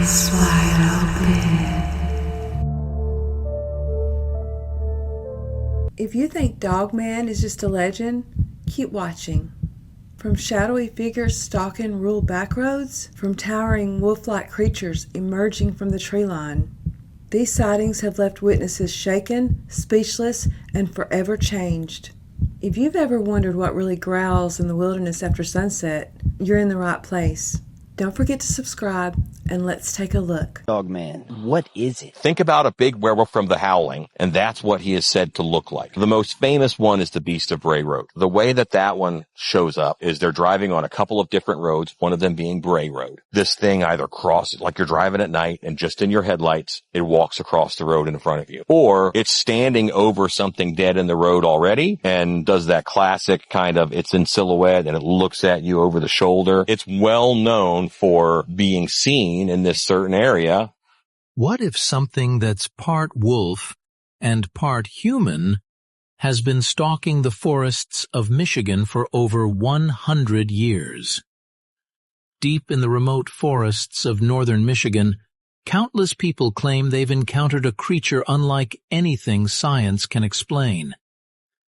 Eyes wide open. If you think Dogman is just a legend, keep watching. From shadowy figures stalking rural backroads, from towering wolf-like creatures emerging from the tree line, these sightings have left witnesses shaken, speechless, and forever changed. If you've ever wondered what really growls in the wilderness after sunset, you're in the right place. Don't forget to subscribe, and let's take a look. Dogman, what is it? Think about a big werewolf from The Howling, and that's what he is said to look like. The most famous one is the Beast of Bray Road. The way that one shows up is they're driving on a couple of different roads, one of them being Bray Road. This thing either crosses, like you're driving at night, and just in your headlights, it walks across the road in front of you. Or it's standing over something dead in the road already, and does that classic kind of, it's in silhouette, and it looks at you over the shoulder. It's well known for being seen in this certain area. What if something that's part wolf and part human has been stalking the forests of Michigan for over 100 years? Deep in the remote forests of northern Michigan, countless people claim they've encountered a creature unlike anything science can explain.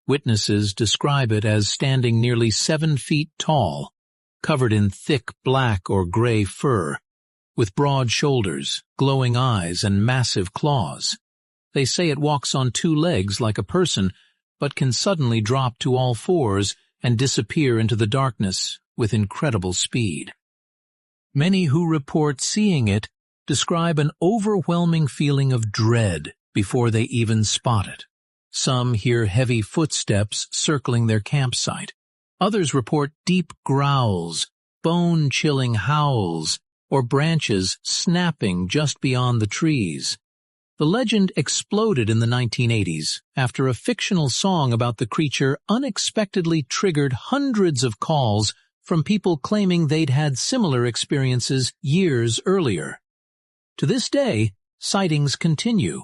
Witnesses describe it as standing nearly 7 feet tall, covered in thick black or gray fur, with broad shoulders, glowing eyes, and massive claws. They say it walks on 2 legs like a person, but can suddenly drop to all 4s and disappear into the darkness with incredible speed. Many who report seeing it describe an overwhelming feeling of dread before they even spot it. Some hear heavy footsteps circling their campsite. Others report deep growls, bone-chilling howls, or branches snapping just beyond the trees. The legend exploded in the 1980s after a fictional song about the creature unexpectedly triggered hundreds of calls from people claiming they'd had similar experiences years earlier. To this day, sightings continue.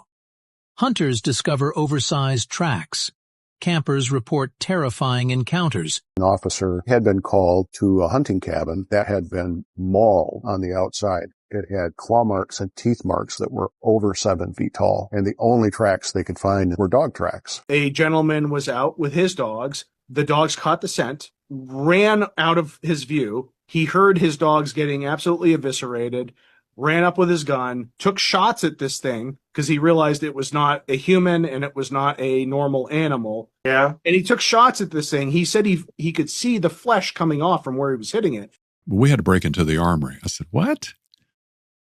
Hunters discover oversized tracks. Campers report terrifying encounters. An officer had been called to a hunting cabin that had been mauled on the outside. It had claw marks and teeth marks that were over 7 feet tall, and the only tracks they could find were dog tracks. A gentleman was out with his dogs. The dogs caught the scent, ran out of his view. He heard his dogs getting absolutely eviscerated, ran up with his gun, took shots at this thing because he realized it was not a human and it was not a normal animal. Yeah. And he took shots at this thing. He said he could see the flesh coming off from where he was hitting it. We had to break into the armory. I said, what?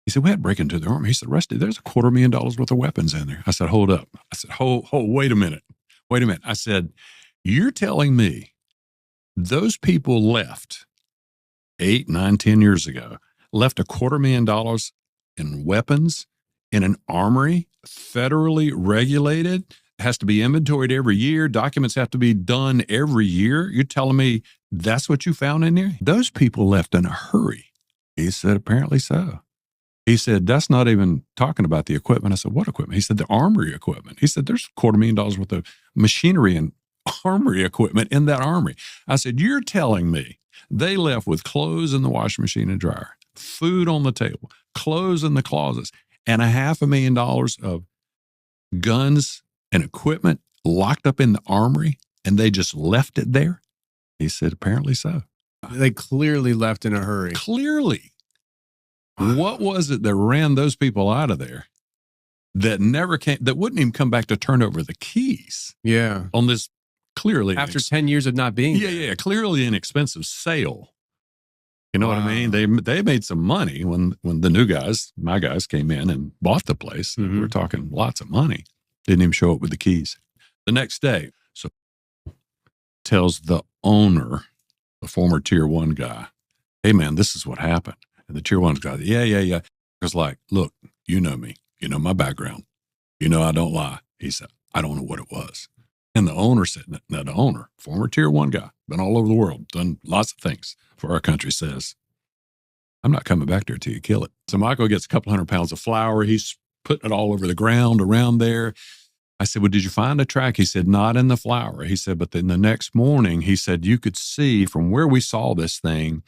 He said, we had to break into the armory. He said, Rusty, there's $250,000 worth of weapons in there. I said, hold up. I said, wait a minute. Wait a minute. I said, you're telling me those people left 8, 9, 10 years ago, left $250,000 in weapons in an armory, federally regulated, has to be inventoried every year, documents have to be done every year. You're telling me that's what you found in there? Those people left in a hurry. He said, apparently so. He said, that's not even talking about the equipment. I said, what equipment? He said, the armory equipment. He said, there's $250,000 worth of machinery and armory equipment in that armory. I said, you're telling me they left with clothes in the washing machine and dryer, food on the table, clothes in the closets, and $500,000 of guns and equipment locked up in the armory, and they just left it there? He said, apparently so. They clearly left in a hurry. Clearly. What was it that ran those people out of there that never came, that wouldn't even come back to turn over the keys? Yeah. On this clearly. After 10 years of not being there. Yeah, clearly an expensive sale. You know what I mean? They made some money when the new guys, my guys, came in and bought the place. Mm-hmm. We were talking lots of money. Didn't even show up with the keys. The next day, so tells the owner, the former Tier 1 guy, hey, man, this is what happened. And the Tier 1 guy, yeah. He was like, look, you know me. You know my background. You know I don't lie. He said, I don't know what it was. And the owner said, now the owner, former Tier 1 guy, been all over the world, done lots of things for our country, says, I'm not coming back there till you kill it. So Michael gets a couple 100 pounds of flour. He's putting it all over the ground around there. I said, well, did you find a track? He said, not in the flour. He said, but then the next morning, he said, you could see from where we saw this thing,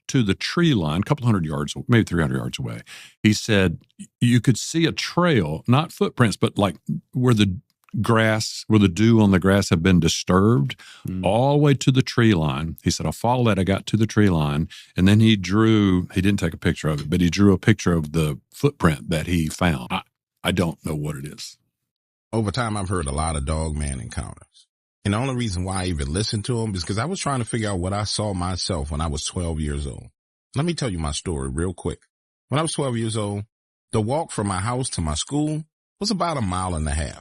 to the tree line, a couple hundred yards, maybe 300 yards away. He said you could see a trail, not footprints, but like where the dew on the grass had been disturbed, all the way to the tree line. He said, I followed that. I got to the tree line. And then he didn't take a picture of it, but he drew a picture of the footprint that he found. I don't know what it is. Over time, I've heard a lot of Dogman encounters. And the only reason why I even listened to them is because I was trying to figure out what I saw myself when I was 12 years old. Let me tell you my story real quick. When I was 12 years old, the walk from my house to my school was about 1.5 miles.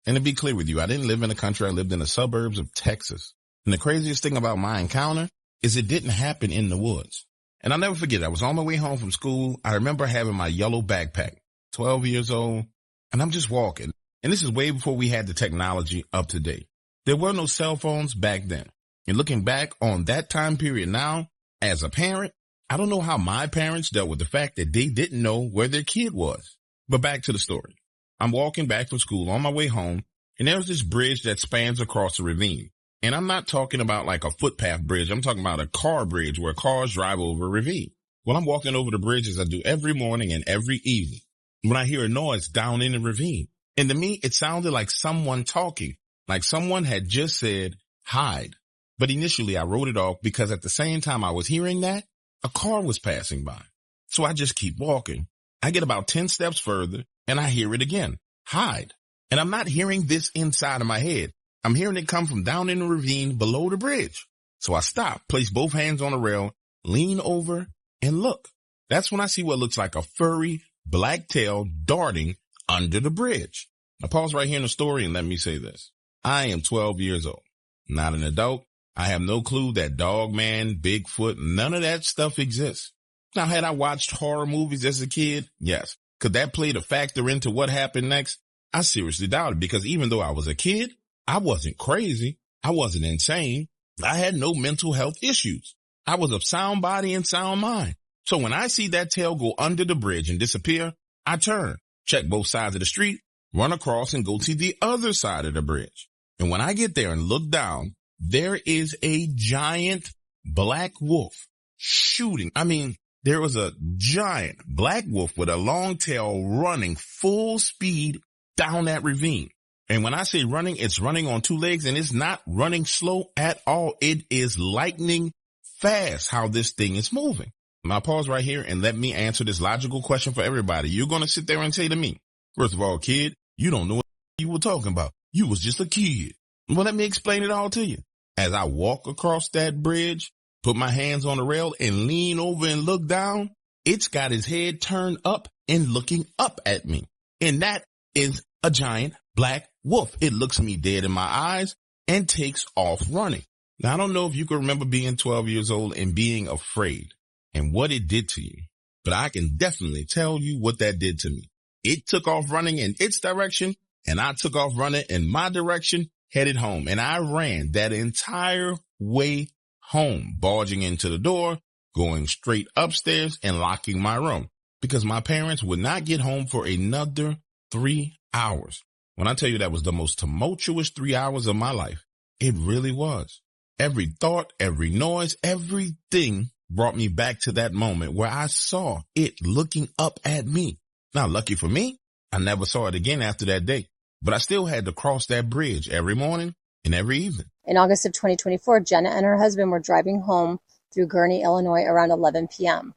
And to be clear with you, I didn't live in the country. I lived in the suburbs of Texas. And the craziest thing about my encounter is it didn't happen in the woods. And I'll never forget, I was on my way home from school. I remember having my yellow backpack, 12 years old, and I'm just walking. And this is way before we had the technology up to date. There were no cell phones back then. And looking back on that time period now, as a parent, I don't know how my parents dealt with the fact that they didn't know where their kid was. But back to the story. I'm walking back from school on my way home, and there's this bridge that spans across a ravine. And I'm not talking about like a footpath bridge. I'm talking about a car bridge where cars drive over a ravine. Well, I'm walking over the bridge as I do every morning and every evening when I hear a noise down in the ravine. And to me, it sounded like someone talking, like someone had just said, hide. But initially I wrote it off because at the same time I was hearing that, a car was passing by. So I just keep walking. I get about 10 steps further and I hear it again, hide. And I'm not hearing this inside of my head. I'm hearing it come from down in the ravine below the bridge. So I stop, place both hands on the rail, lean over and look. That's when I see what looks like a furry black tail darting under the bridge. Now pause right here in the story and let me say this. I am 12 years old, not an adult. I have no clue that Dogman, Bigfoot, none of that stuff exists. Now, had I watched horror movies as a kid? Yes. Could that play a factor into what happened next? I seriously doubt it, because even though I was a kid, I wasn't crazy. I wasn't insane. I had no mental health issues. I was of sound body and sound mind. So when I see that tail go under the bridge and disappear, I turn, check both sides of the street, run across and go to the other side of the bridge. And when I get there and look down, there is a giant black wolf shooting. I mean, there was a giant black wolf with a long tail running full speed down that ravine. And when I say running, it's running on 2 legs, and it's not running slow at all. It is lightning fast how this thing is moving. Now pause right here and let me answer this logical question for everybody. You're going to sit there and say to me, first of all, kid, you don't know what you were talking about. You was just a kid. Well, let me explain it all to you. As I walk across that bridge, put my hands on the rail and lean over and look down, it's got his head turned up and looking up at me. And that is a giant black wolf. It looks me dead in my eyes and takes off running. Now, I don't know if you can remember being 12 years old and being afraid and what it did to you, but I can definitely tell you what that did to me. It took off running in its direction, and I took off running in my direction, headed home. And I ran that entire way home, barging into the door, going straight upstairs and locking my room because my parents would not get home for another 3 hours. When I tell you that was the most tumultuous 3 hours of my life, it really was. Every thought, every noise, everything brought me back to that moment where I saw it looking up at me. Now, lucky for me, I never saw it again after that day, but I still had to cross that bridge every morning and every evening. In August of 2024, Jenna and her husband were driving home through Gurnee, Illinois around 11 p.m.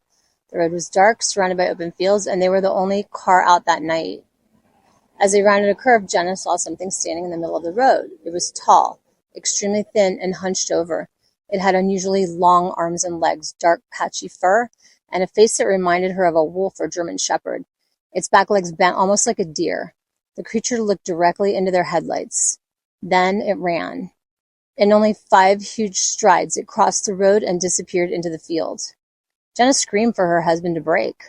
The road was dark, surrounded by open fields, and they were the only car out that night. As they rounded a curve, Jenna saw something standing in the middle of the road. It was tall, extremely thin, and hunched over. It had unusually long arms and legs, dark, patchy fur, and a face that reminded her of a wolf or German shepherd. Its back legs bent almost like a deer. The creature looked directly into their headlights. Then it ran. In only 5 huge strides, it crossed the road and disappeared into the field. Jenna screamed for her husband to brake,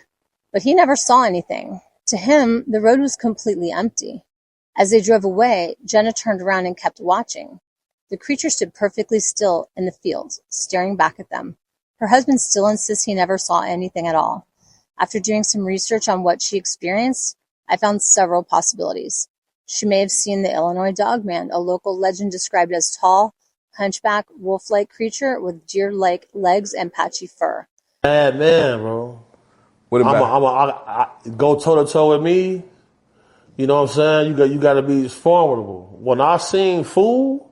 but he never saw anything. To him, the road was completely empty. As they drove away, Jenna turned around and kept watching. The creature stood perfectly still in the field, staring back at them. Her husband still insists he never saw anything at all. After doing some research on what she experienced, I found several possibilities. She may have seen the Illinois Dogman, a local legend described as tall, hunchback, wolf-like creature with deer-like legs and patchy fur. Bad man, bro. What about? I go toe to toe with me. You know what I'm saying? You got to be formidable. When I seen Fool,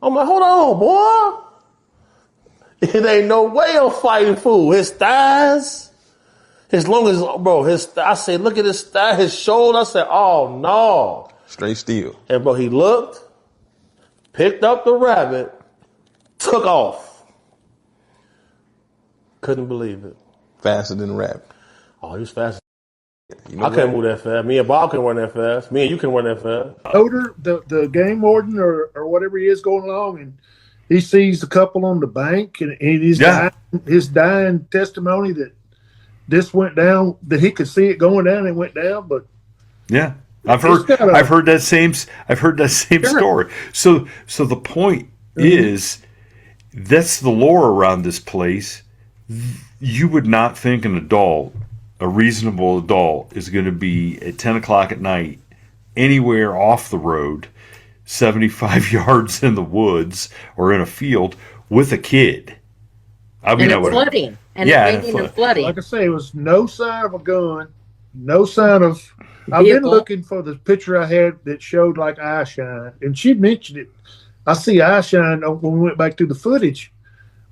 I'm like, hold on, boy. It ain't no way I'm fighting Fool. His thighs, as long as, bro, I said, look at his thigh, his shoulder. I said, oh no. Straight steel. And bro, he looked, picked up the rabbit, took off. Couldn't believe it. Faster than a rabbit. Oh, he was fast. You know I couldn't move that fast. Me and Bob couldn't run that fast. Me and you couldn't run that fast. Odor, the game warden or whatever he is going along, and he sees the couple on the bank, and his dying testimony that this went down, that he could see it going down and went down, but yeah. I've heard that same story. So the point is, that's the lore around this place. You would not think a reasonable adult, is going to be at 10 o'clock at night anywhere off the road, 75 yards in the woods or in a field with a kid. I mean, flooding. And flooding. Like I say, it was no sign of a gun, no sign of. I've been looking for the picture I had that showed like eye shine, and she mentioned it. I see eye shine when we went back to the footage.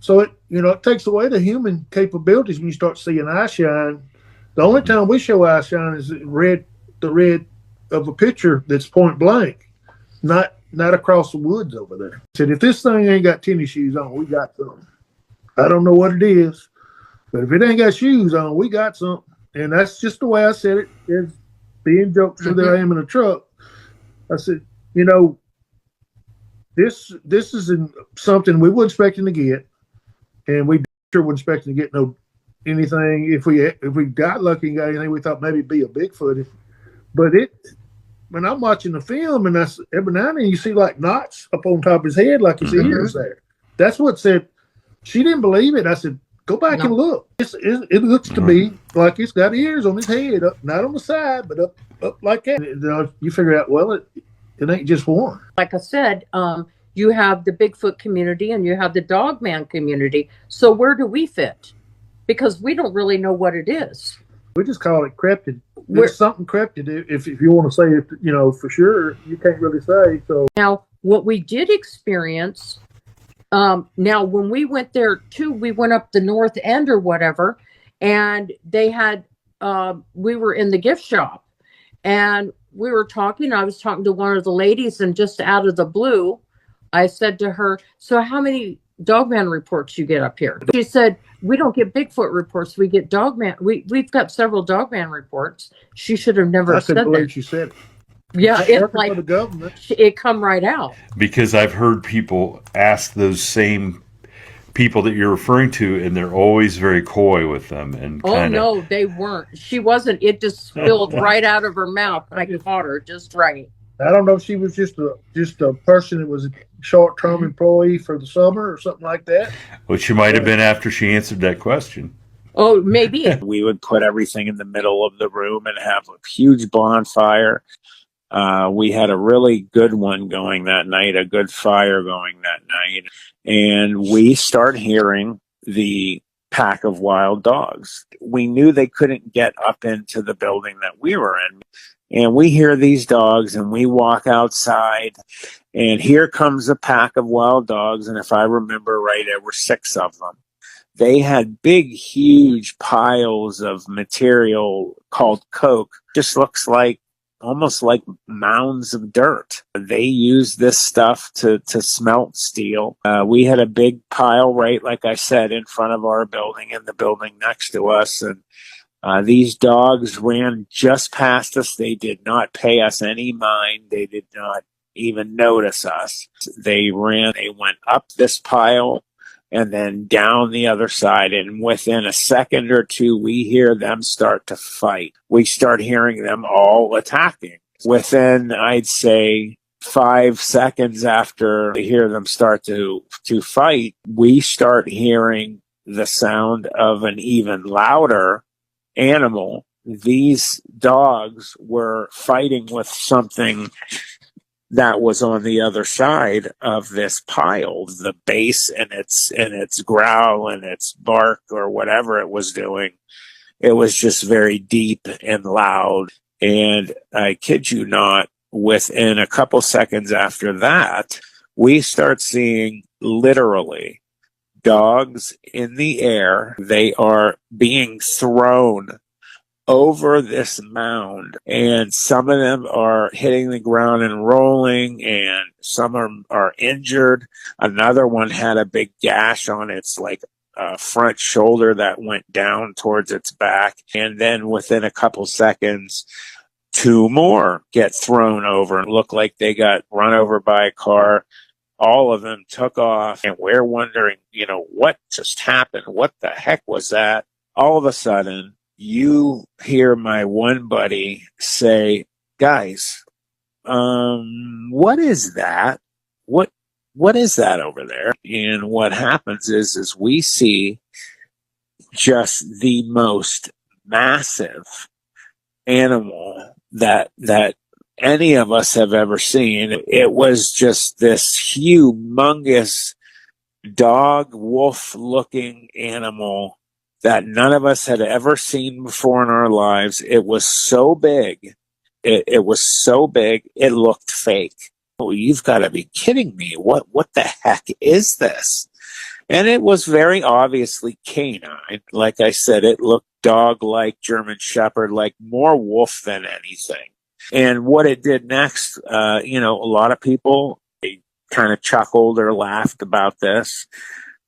So it takes away the human capabilities when you start seeing eye shine. The only time we show eye shine is the red of a picture that's point blank, not across the woods over there. I said, if this thing ain't got tennis shoes on, we got something. I don't know what it is, but if it ain't got shoes on, we got something. And that's just the way I said it. It's being jokester that I am in a truck. I said, this isn't something we were expecting to get, and we sure weren't expecting to get anything. If we got lucky and got anything, we thought maybe it'd be a Bigfoot. But when I'm watching the film, and every now and then you see like knots up on top of his head, like his ears there. That's what said. She didn't believe it. I said, go back and look. It looks to me like it's got ears on his head, not on the side, but up like that. You figure out, well, it ain't just one. Like I said, you have the Bigfoot community and you have the Dogman community. So where do we fit? Because we don't really know what it is. We just call it cryptid. There's something cryptid. If you want to say it, for sure, you can't really say. So now, what we did experience. Now, when we went there too, we went up the north end or whatever, and they had, we were in the gift shop, and we were talking. I was talking to one of the ladies, and just out of the blue, I said to her, so how many Dogman reports you get up here? She said, we don't get Bigfoot reports. We get Dogman. We've got several Dogman reports. She should have never said that. She said it. Yeah, it's like the government. It come right out. Because I've heard people ask those same people that you're referring to, and they're always very coy with them. And no, they weren't. She wasn't. It just spilled right out of her mouth. I caught her just right. I don't know if she was just a person that was a short-term employee for the summer or something like that. Which she might have been after she answered that question. Oh, maybe. We would put everything in the middle of the room and have a huge bonfire. We had a really good one going that night, a good fire going that night. And we start hearing the pack of wild dogs. We knew they couldn't get up into the building that we were in. And we hear these dogs and we walk outside and here comes a pack of wild dogs. And if I remember right, there were 6 of them. They had big, huge piles of material called coke. Just looks like almost like mounds of dirt. They used this stuff to smelt steel. We had a big pile, right, like I said, in front of our building and the building next to us. And these dogs ran just past us. They did not pay us any mind. They did not even notice us. They went up this pile and then down the other side. And within a second or two, we hear them start to fight. We start hearing them all attacking. Within, I'd say, 5 seconds after we hear them start to fight, we start hearing the sound of an even louder animal. These dogs were fighting with something that was on the other side of this pile. The bass and its growl and its bark or whatever it was doing, it was just very deep and loud. And I kid you not, within a couple seconds after that, we start seeing literally dogs in the air. They are being thrown over this mound, and some of them are hitting the ground and rolling, and some are injured. Another one had a big gash on its front shoulder that went down towards its back. And then within a couple seconds, two more get thrown over and look like they got run over by a car. All of them took off, and we're wondering, what just happened? What the heck was that? All of a sudden, you hear my one buddy say, "Guys, what is that? What is that over there?" And what happens is we see just the most massive animal that any of us have ever seen. It was just this humongous dog wolf looking animal that none of us had ever seen before in our lives. It was so big. It was so big. It looked fake. Oh, you've got to be kidding me. What the heck is this? And it was very obviously canine. Like I said, it looked dog-like, German Shepherd, like more wolf than anything. And what it did next, a lot of people kind of chuckled or laughed about this.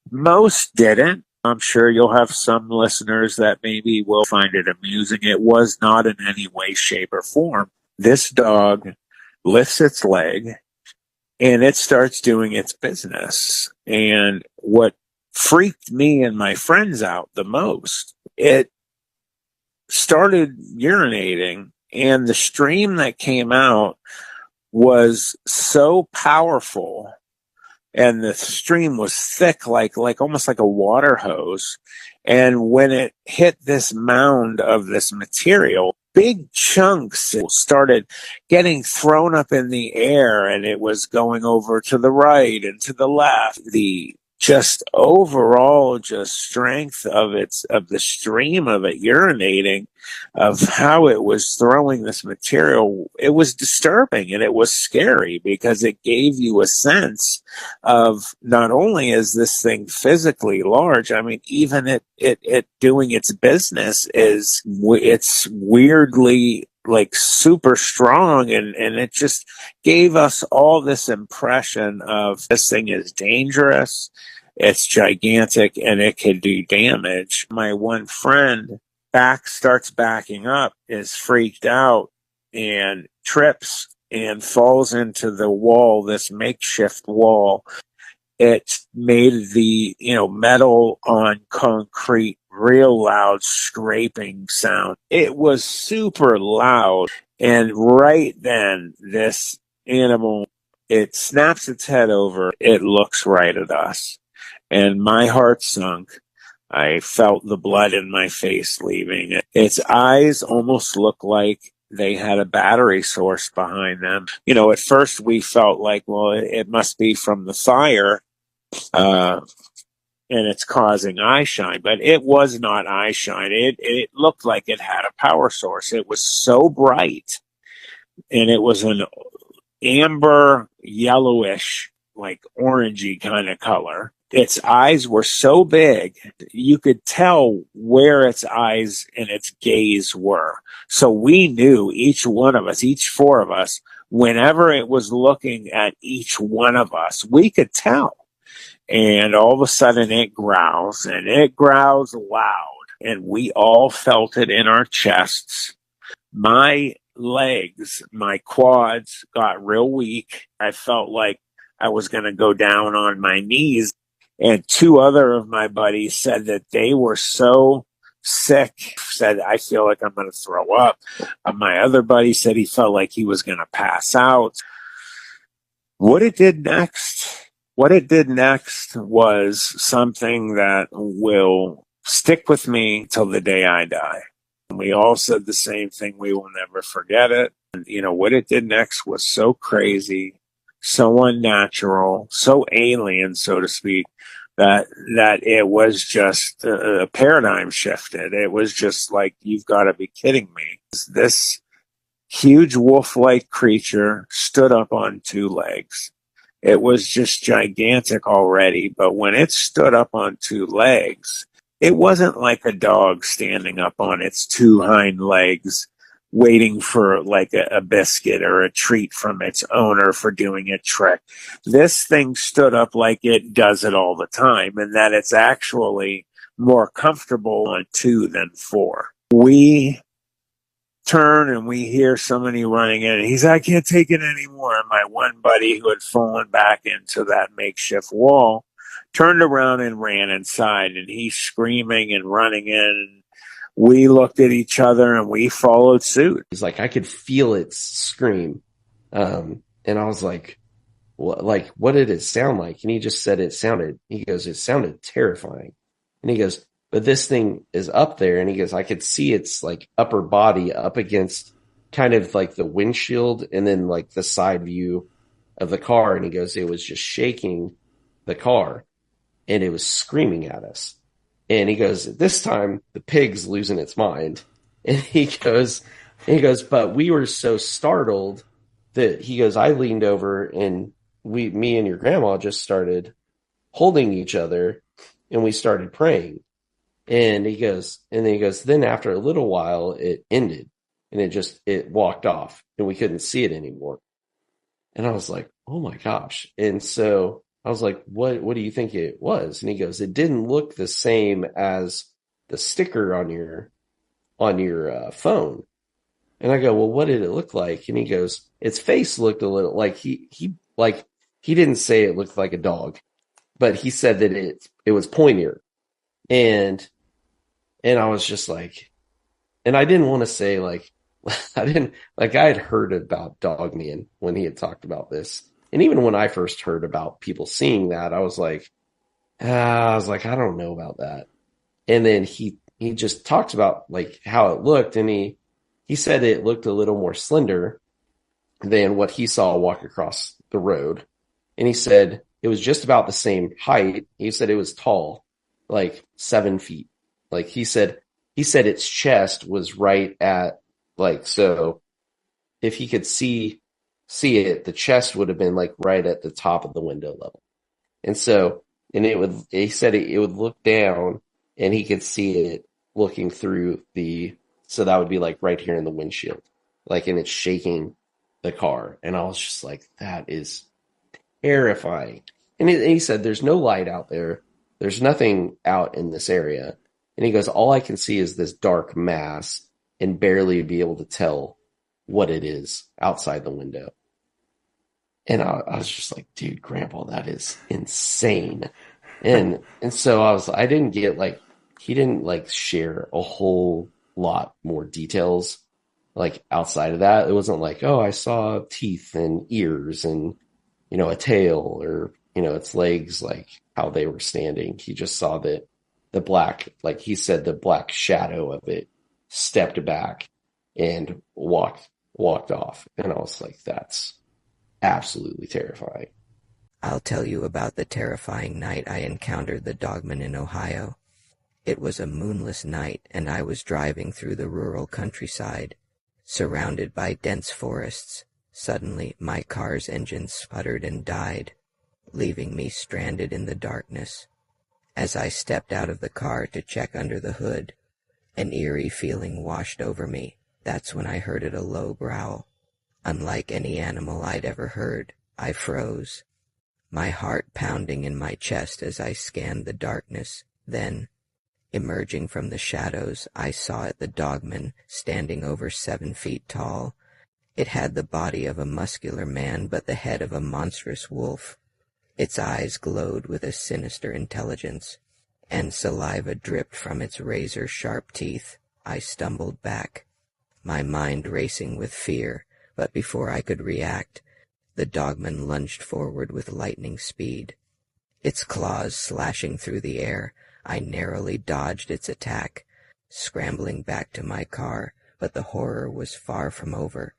Most didn't. I'm sure you'll have some listeners that maybe will find it amusing. It was not in any way, shape, or form. This dog lifts its leg and it starts doing its business. And what freaked me and my friends out the most, it started urinating, and the stream that came out was so powerful, and the stream was thick, like almost like a water hose. And when it hit this mound of this material, big chunks started getting thrown up in the air, and it was going over to the right and to the left. The just overall strength of the stream of it urinating, of how it was throwing this material, it was disturbing and it was scary, because it gave you a sense of not only is this thing physically large, I mean, even it doing its business it's weirdly like super strong, and it just gave us all this impression of this thing is dangerous, it's gigantic, and it can do damage. My one friend starts backing up, is freaked out, and trips and falls into the wall, this makeshift wall. It made the metal on concrete real loud scraping sound. It was super loud. And right then, this animal, it snaps its head over. It looks right at us. And my heart sunk. I felt the blood in my face leaving. Its eyes almost looked like they had a battery source behind them. At first we felt like, well, it must be from the fire. And it's causing eye shine, but it was not eye shine. It looked like it had a power source. It was so bright, and it was an amber yellowish, like orangey kind of color. Its eyes were so big, you could tell where its eyes and its gaze were. So we knew, each one of us, each four of us, whenever it was looking at each one of us, we could tell. And all of a sudden it growls, and it growls loud, and we all felt it in our chests. My legs, my quads got real weak. I felt like I was going to go down on my knees. And two other of my buddies said that they were so sick, said, I feel like I'm going to throw up. My other buddy said he felt like he was going to pass out. What it did next was something that will stick with me till the day I die. We all said the same thing. We will never forget it. And, what it did next was so crazy, so unnatural, so alien, so to speak, that it was just a paradigm shifted. It was just like, you've got to be kidding me. This huge wolf-like creature stood up on two legs. It was just gigantic already, but when it stood up on two legs, it wasn't like a dog standing up on its two hind legs waiting for like a biscuit or a treat from its owner for doing a trick. This thing stood up like it does it all the time, and that it's actually more comfortable on two than four. We turn and we hear somebody running in, and he's like, I can't take it anymore. And my one buddy, who had fallen back into that makeshift wall, turned around and ran inside, and he's screaming and running in. We looked at each other and we followed suit. He's like, I could feel it scream. And I was like, what did it sound like? And he just said it sounded terrifying. And he goes, but this thing is up there. And he goes, I could see its like upper body up against kind of like the windshield and then like the side view of the car. And he goes, it was just shaking the car and it was screaming at us. And he goes, this time the pig's losing its mind. And he goes, but we were so startled that he goes, I leaned over and me and your grandma just started holding each other and we started praying. And he goes, then after a little while it ended and it walked off and we couldn't see it anymore. And I was like, oh my gosh. And so I was like, what do you think it was? And he goes, it didn't look the same as the sticker on your phone. And I go, well, what did it look like? And he goes, its face looked a little like he didn't say it looked like a dog, but he said that it was pointier. And I was just like, and I didn't want to say like, I had heard about Dogman when he had talked about this. And even when I first heard about people seeing that, I was like, I don't know about that. And then he just talked about like how it looked. And he said it looked a little more slender than what he saw walk across the road. And he said it was just about the same height. He said it was tall, like 7 feet. Like he said its chest was right at like, so if he could see it, the chest would have been like right at the top of the window level. And so, he said it would look down and he could see it looking through so that would be like right here in the windshield, like, and it's shaking the car. And I was just like, that is terrifying. And he said, there's no light out there. There's nothing out in this area. And he goes, all I can see is this dark mass and barely be able to tell what it is outside the window. And I was just like, dude, Grandpa, that is insane. And so I didn't get like, he didn't like share a whole lot more details like outside of that. It wasn't like, oh, I saw teeth and ears and, a tail or, its legs, like how they were standing. He just saw that the black, like he said, the black shadow of it stepped back and walked off. And I was like, that's absolutely terrifying. I'll tell you about the terrifying night I encountered the Dogman in Ohio. It was a moonless night, and I was driving through the rural countryside, surrounded by dense forests. Suddenly, my car's engine sputtered and died, leaving me stranded in the darkness. As I stepped out of the car to check under the hood, an eerie feeling washed over me. That's when I heard a low growl. Unlike any animal I'd ever heard, I froze, my heart pounding in my chest as I scanned the darkness. Then, emerging from the shadows, I saw it, the Dogman, standing over 7 feet tall. It had the body of a muscular man, but the head of a monstrous wolf. Its eyes glowed with a sinister intelligence, and saliva dripped from its razor-sharp teeth. I stumbled back, my mind racing with fear, but before I could react, the Dogman lunged forward with lightning speed. Its claws slashing through the air, I narrowly dodged its attack, scrambling back to my car, but the horror was far from over.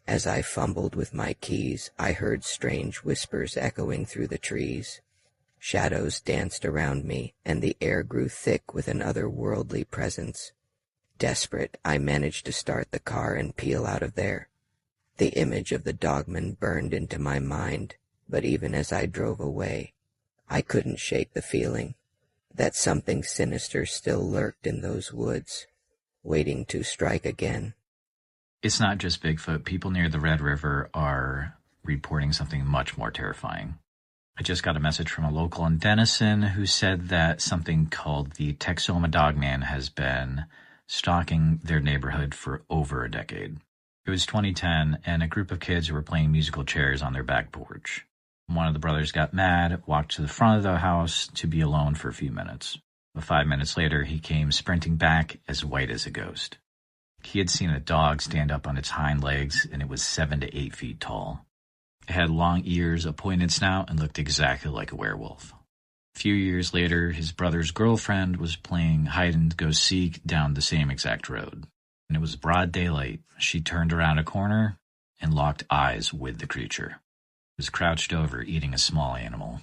As I fumbled with my keys, I heard strange whispers echoing through the trees. Shadows danced around me, and the air grew thick with an otherworldly presence. Desperate, I managed to start the car and peel out of there. The image of the Dogman burned into my mind, but even as I drove away, I couldn't shake the feeling that something sinister still lurked in those woods, waiting to strike again. It's not just Bigfoot. People near the Red River are reporting something much more terrifying. I just got a message from a local in Denison who said that something called the Texoma Dogman has been stalking their neighborhood for over a decade. It was 2010, and a group of kids were playing musical chairs on their back porch. One of the brothers got mad, walked to the front of the house to be alone for a few minutes. But 5 minutes later, he came sprinting back as white as a ghost. He had seen a dog stand up on its hind legs, and it was 7 to 8 feet tall. It had long ears, a pointed snout, and looked exactly like a werewolf. A few years later, his brother's girlfriend was playing hide-and-go-seek down the same exact road. And it was broad daylight. She turned around a corner and locked eyes with the creature. It was crouched over, eating a small animal.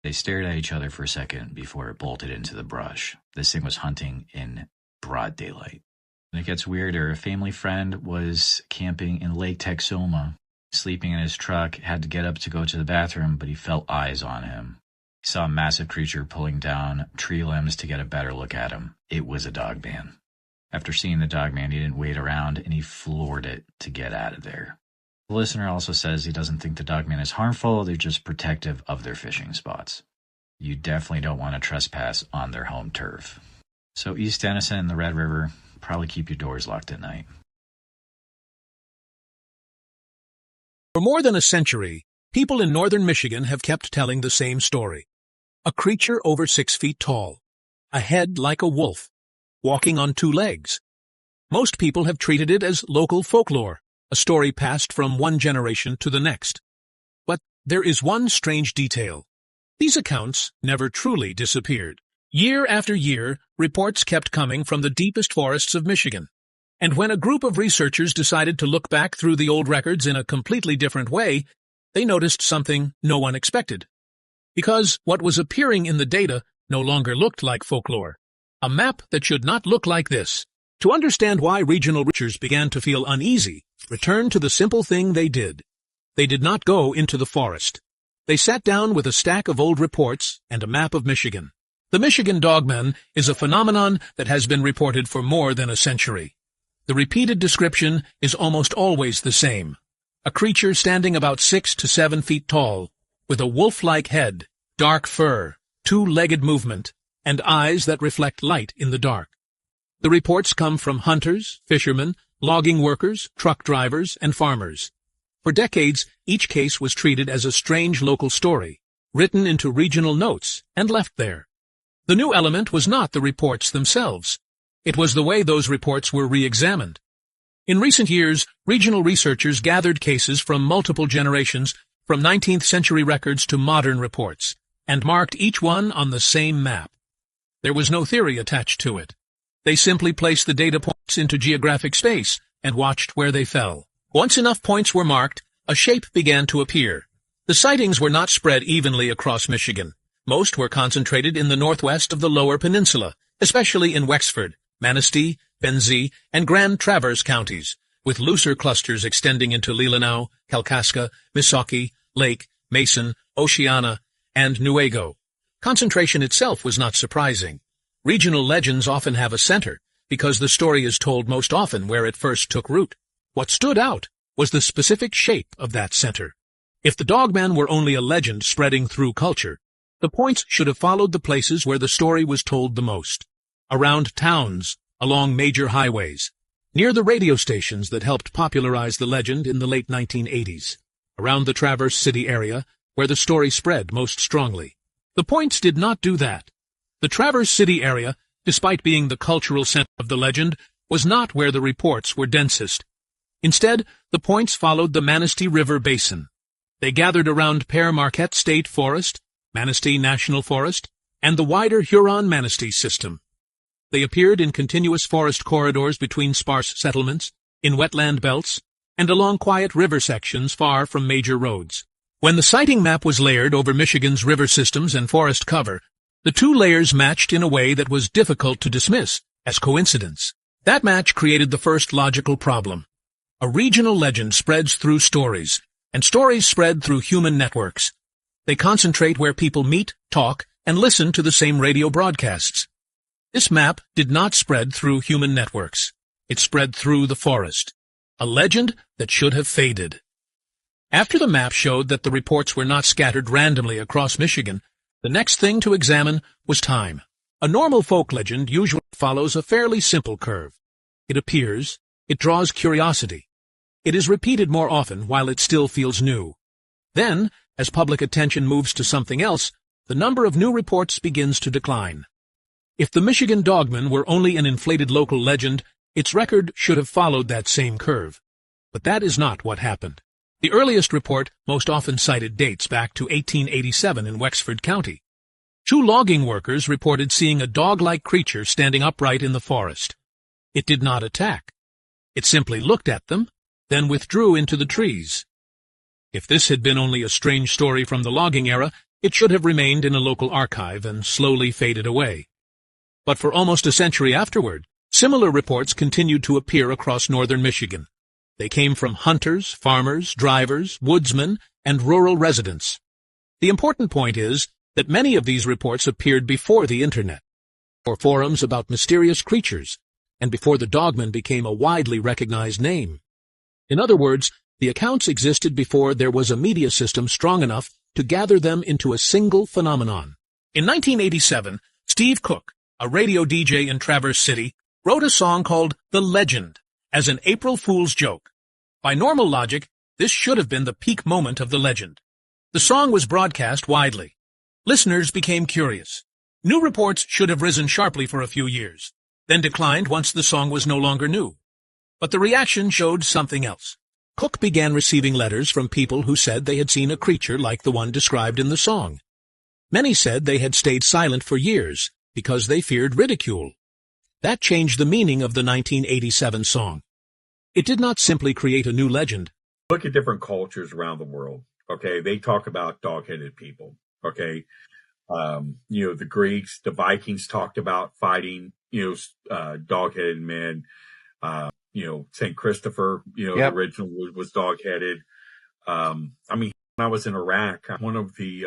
They stared at each other for a second before it bolted into the brush. This thing was hunting in broad daylight. And it gets weirder. A family friend was camping in Lake Texoma, sleeping in his truck, had to get up to go to the bathroom, but he felt eyes on him. He saw a massive creature pulling down tree limbs to get a better look at him. It was a dogman. After seeing the Dogman, he didn't wait around, and he floored it to get out of there. The listener also says he doesn't think the Dogman is harmful, they're just protective of their fishing spots. You definitely don't want to trespass on their home turf. So East Denison and the Red River, probably keep your doors locked at night. For more than a century, people in northern Michigan have kept telling the same story. A creature over 6 feet tall, a head like a wolf, walking on 2 legs. Most people have treated it as local folklore, a story passed from one generation to the next. But there is one strange detail. These accounts never truly disappeared. Year after year, reports kept coming from the deepest forests of Michigan. And when a group of researchers decided to look back through the old records in a completely different way, they noticed something no one expected. Because what was appearing in the data no longer looked like folklore. A map that should not look like this. To understand why regional researchers began to feel uneasy, return to the simple thing they did. They did not go into the forest. They sat down with a stack of old reports and a map of Michigan. The Michigan Dogman is a phenomenon that has been reported for more than a century. The repeated description is almost always the same. A creature standing about 6 to 7 feet tall, with a wolf-like head, dark fur, 2-legged movement, and eyes that reflect light in the dark. The reports come from hunters, fishermen, logging workers, truck drivers, and farmers. For decades, each case was treated as a strange local story, written into regional notes and left there. The new element was not the reports themselves. It was the way those reports were re-examined. In recent years, regional researchers gathered cases from multiple generations, from 19th century records to modern reports, and marked each one on the same map. There was no theory attached to it. They simply placed the data points into geographic space and watched where they fell. Once enough points were marked, a shape began to appear. The sightings were not spread evenly across Michigan. Most were concentrated in the northwest of the Lower Peninsula, especially in Wexford, Manistee, Benzie, and Grand Traverse counties, with looser clusters extending into Leelanau, Kalkaska, Missaukee, Lake, Mason, Oceana, and Newaygo. Concentration itself was not surprising. Regional legends often have a center, because the story is told most often where it first took root. What stood out was the specific shape of that center. If the Dogman were only a legend spreading through culture, the points should have followed the places where the story was told the most. Around towns, along major highways, near the radio stations that helped popularize the legend in the late 1980s, around the Traverse City area, where the story spread most strongly. The points did not do that. The Traverse City area, despite being the cultural center of the legend, was not where the reports were densest. Instead, the points followed the Manistee River Basin. They gathered around Pere Marquette State Forest, Manistee National Forest, and the wider Huron-Manistee system. They appeared in continuous forest corridors between sparse settlements, in wetland belts, and along quiet river sections far from major roads. When the sighting map was layered over Michigan's river systems and forest cover, the two layers matched in a way that was difficult to dismiss as coincidence. That match created the first logical problem. A regional legend spreads through stories, and stories spread through human networks. They concentrate where people meet, talk, and listen to the same radio broadcasts. This map did not spread through human networks. It spread through the forest. A legend that should have faded. After the map showed that the reports were not scattered randomly across Michigan, the next thing to examine was time. A normal folk legend usually follows a fairly simple curve. It appears, it draws curiosity. It is repeated more often while it still feels new. Then, as public attention moves to something else, the number of new reports begins to decline. If the Michigan Dogman were only an inflated local legend, its record should have followed that same curve. But that is not what happened. The earliest report most often cited dates back to 1887 in Wexford County. Two logging workers reported seeing a dog-like creature standing upright in the forest. It did not attack. It simply looked at them, then withdrew into the trees. If this had been only a strange story from the logging era, it should have remained in a local archive and slowly faded away. But for almost a century afterward, similar reports continued to appear across northern Michigan. They came from hunters, farmers, drivers, woodsmen, and rural residents. The important point is that many of these reports appeared before the Internet, or forums about mysterious creatures, and before the Dogman became a widely recognized name. In other words, the accounts existed before there was a media system strong enough to gather them into a single phenomenon. In 1987, Steve Cook, a radio DJ in Traverse City, wrote a song called The Legend as an April Fool's joke. By normal logic, this should have been the peak moment of the legend. The song was broadcast widely. Listeners became curious. New reports should have risen sharply for a few years, then declined once the song was no longer new. But the reaction showed something else. Cook began receiving letters from people who said they had seen a creature like the one described in the song. Many said they had stayed silent for years because they feared ridicule. That changed the meaning of the 1987 song. It did not simply create a new legend. Look at different cultures around the world. Okay, they talk about dog-headed people. Okay, the Greeks, the Vikings talked about fighting, dog-headed men. St. Christopher, the original was dog-headed. When I was in Iraq, one of the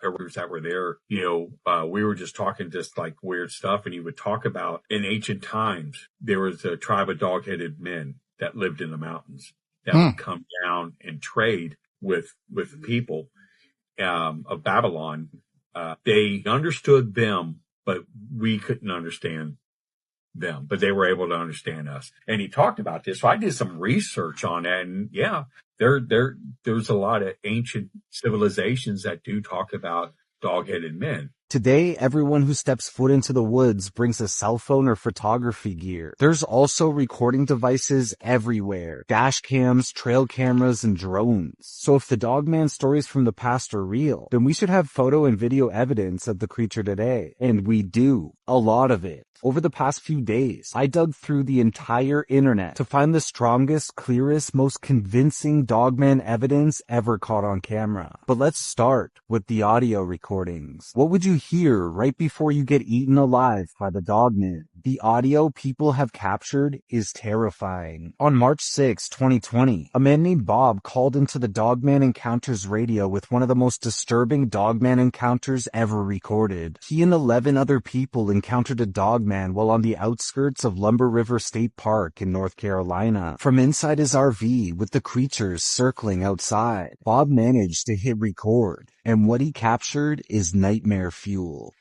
workers that were there, we were just talking just like weird stuff, and he would talk about in ancient times, there was a tribe of dog-headed men that lived in the mountains that would come down and trade with the people of Babylon. They understood them, but we couldn't understand them, but they were able to understand us. And he talked about this. So I did some research on that, and there's a lot of ancient civilizations that do talk about dog-headed men. Today, everyone who steps foot into the woods brings a cell phone or photography gear. There's also recording devices everywhere. Dash cams, trail cameras, and drones. So if the Dogman stories from the past are real, then we should have photo and video evidence of the creature today. And we do. A lot of it. Over the past few days, I dug through the entire internet to find the strongest, clearest, most convincing Dogman evidence ever caught on camera. But let's start with the audio recordings. What would you hear right before you get eaten alive by the Dogman? The audio people have captured is terrifying. On March 6, 2020, a man named Bob called into the Dogman Encounters radio with one of the most disturbing Dogman encounters ever recorded. He and 11 other people encountered a Dogman while on the outskirts of Lumber River State Park in North Carolina. From inside his RV with the creatures circling outside, Bob managed to hit record, and what he captured is nightmare fuel.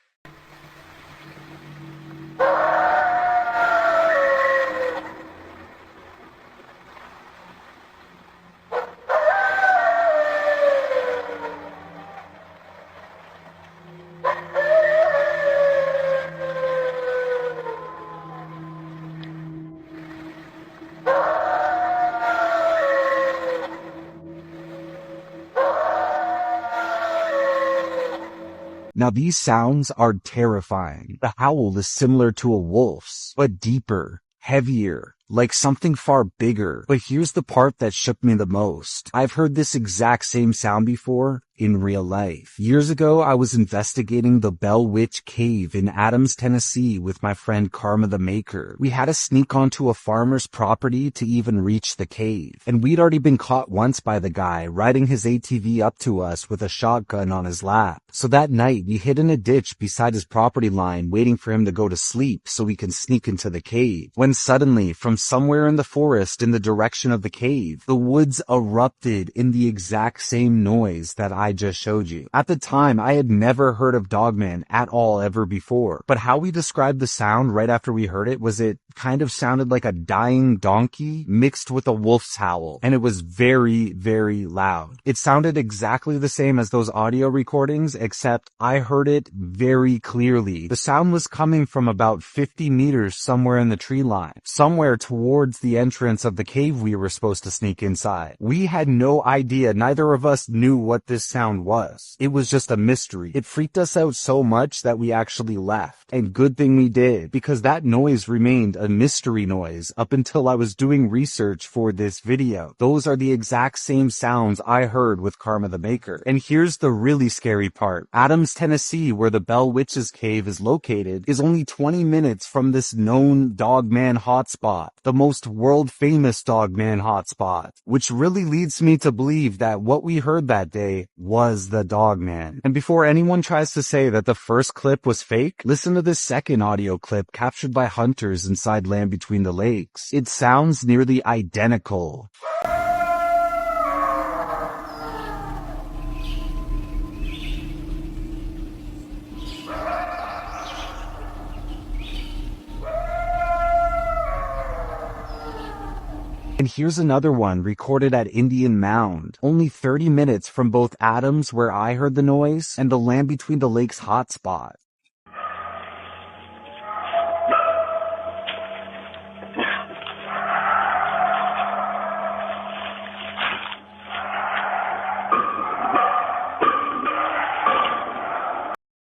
Now these sounds are terrifying. The howl is similar to a wolf's, but deeper, heavier, like something far bigger. But here's the part that shook me the most. I've heard this exact same sound before in real life. Years ago, I was investigating the Bell Witch Cave in Adams, Tennessee with my friend Karma the Maker. We had to sneak onto a farmer's property to even reach the cave. And we'd already been caught once by the guy riding his ATV up to us with a shotgun on his lap. So that night, we hid in a ditch beside his property line waiting for him to go to sleep so we can sneak into the cave. When suddenly, from somewhere in the forest in the direction of the cave, the woods erupted in the exact same noise that I just showed you. At the time, I had never heard of Dogman at all ever before, but how we described the sound right after we heard it was it kind of sounded like a dying donkey mixed with a wolf's howl, and it was very, very loud. It sounded exactly the same as those audio recordings, except I heard it very clearly. The sound was coming from about 50 meters somewhere in the tree line, somewhere towards the entrance of the cave we were supposed to sneak inside. We had no idea, neither of us knew what this sound was. It was just a mystery. It freaked us out so much that we actually left. And good thing we did, because that noise remained a mystery noise up until I was doing research for this video. Those are the exact same sounds I heard with Karma the Maker. And here's the really scary part. Adams, Tennessee, where the Bell Witch's Cave is located, is only 20 minutes from this known Dogman hotspot, the most world-famous Dogman hotspot, which really leads me to believe that what we heard that day was the Dogman. And before anyone tries to say that the first clip was fake, listen to this second audio clip captured by hunters inside Land Between the Lakes. It sounds nearly identical. And here's another one recorded at Indian Mound, only 30 minutes from both Adams, where I heard the noise, and the Land Between the Lakes hotspot.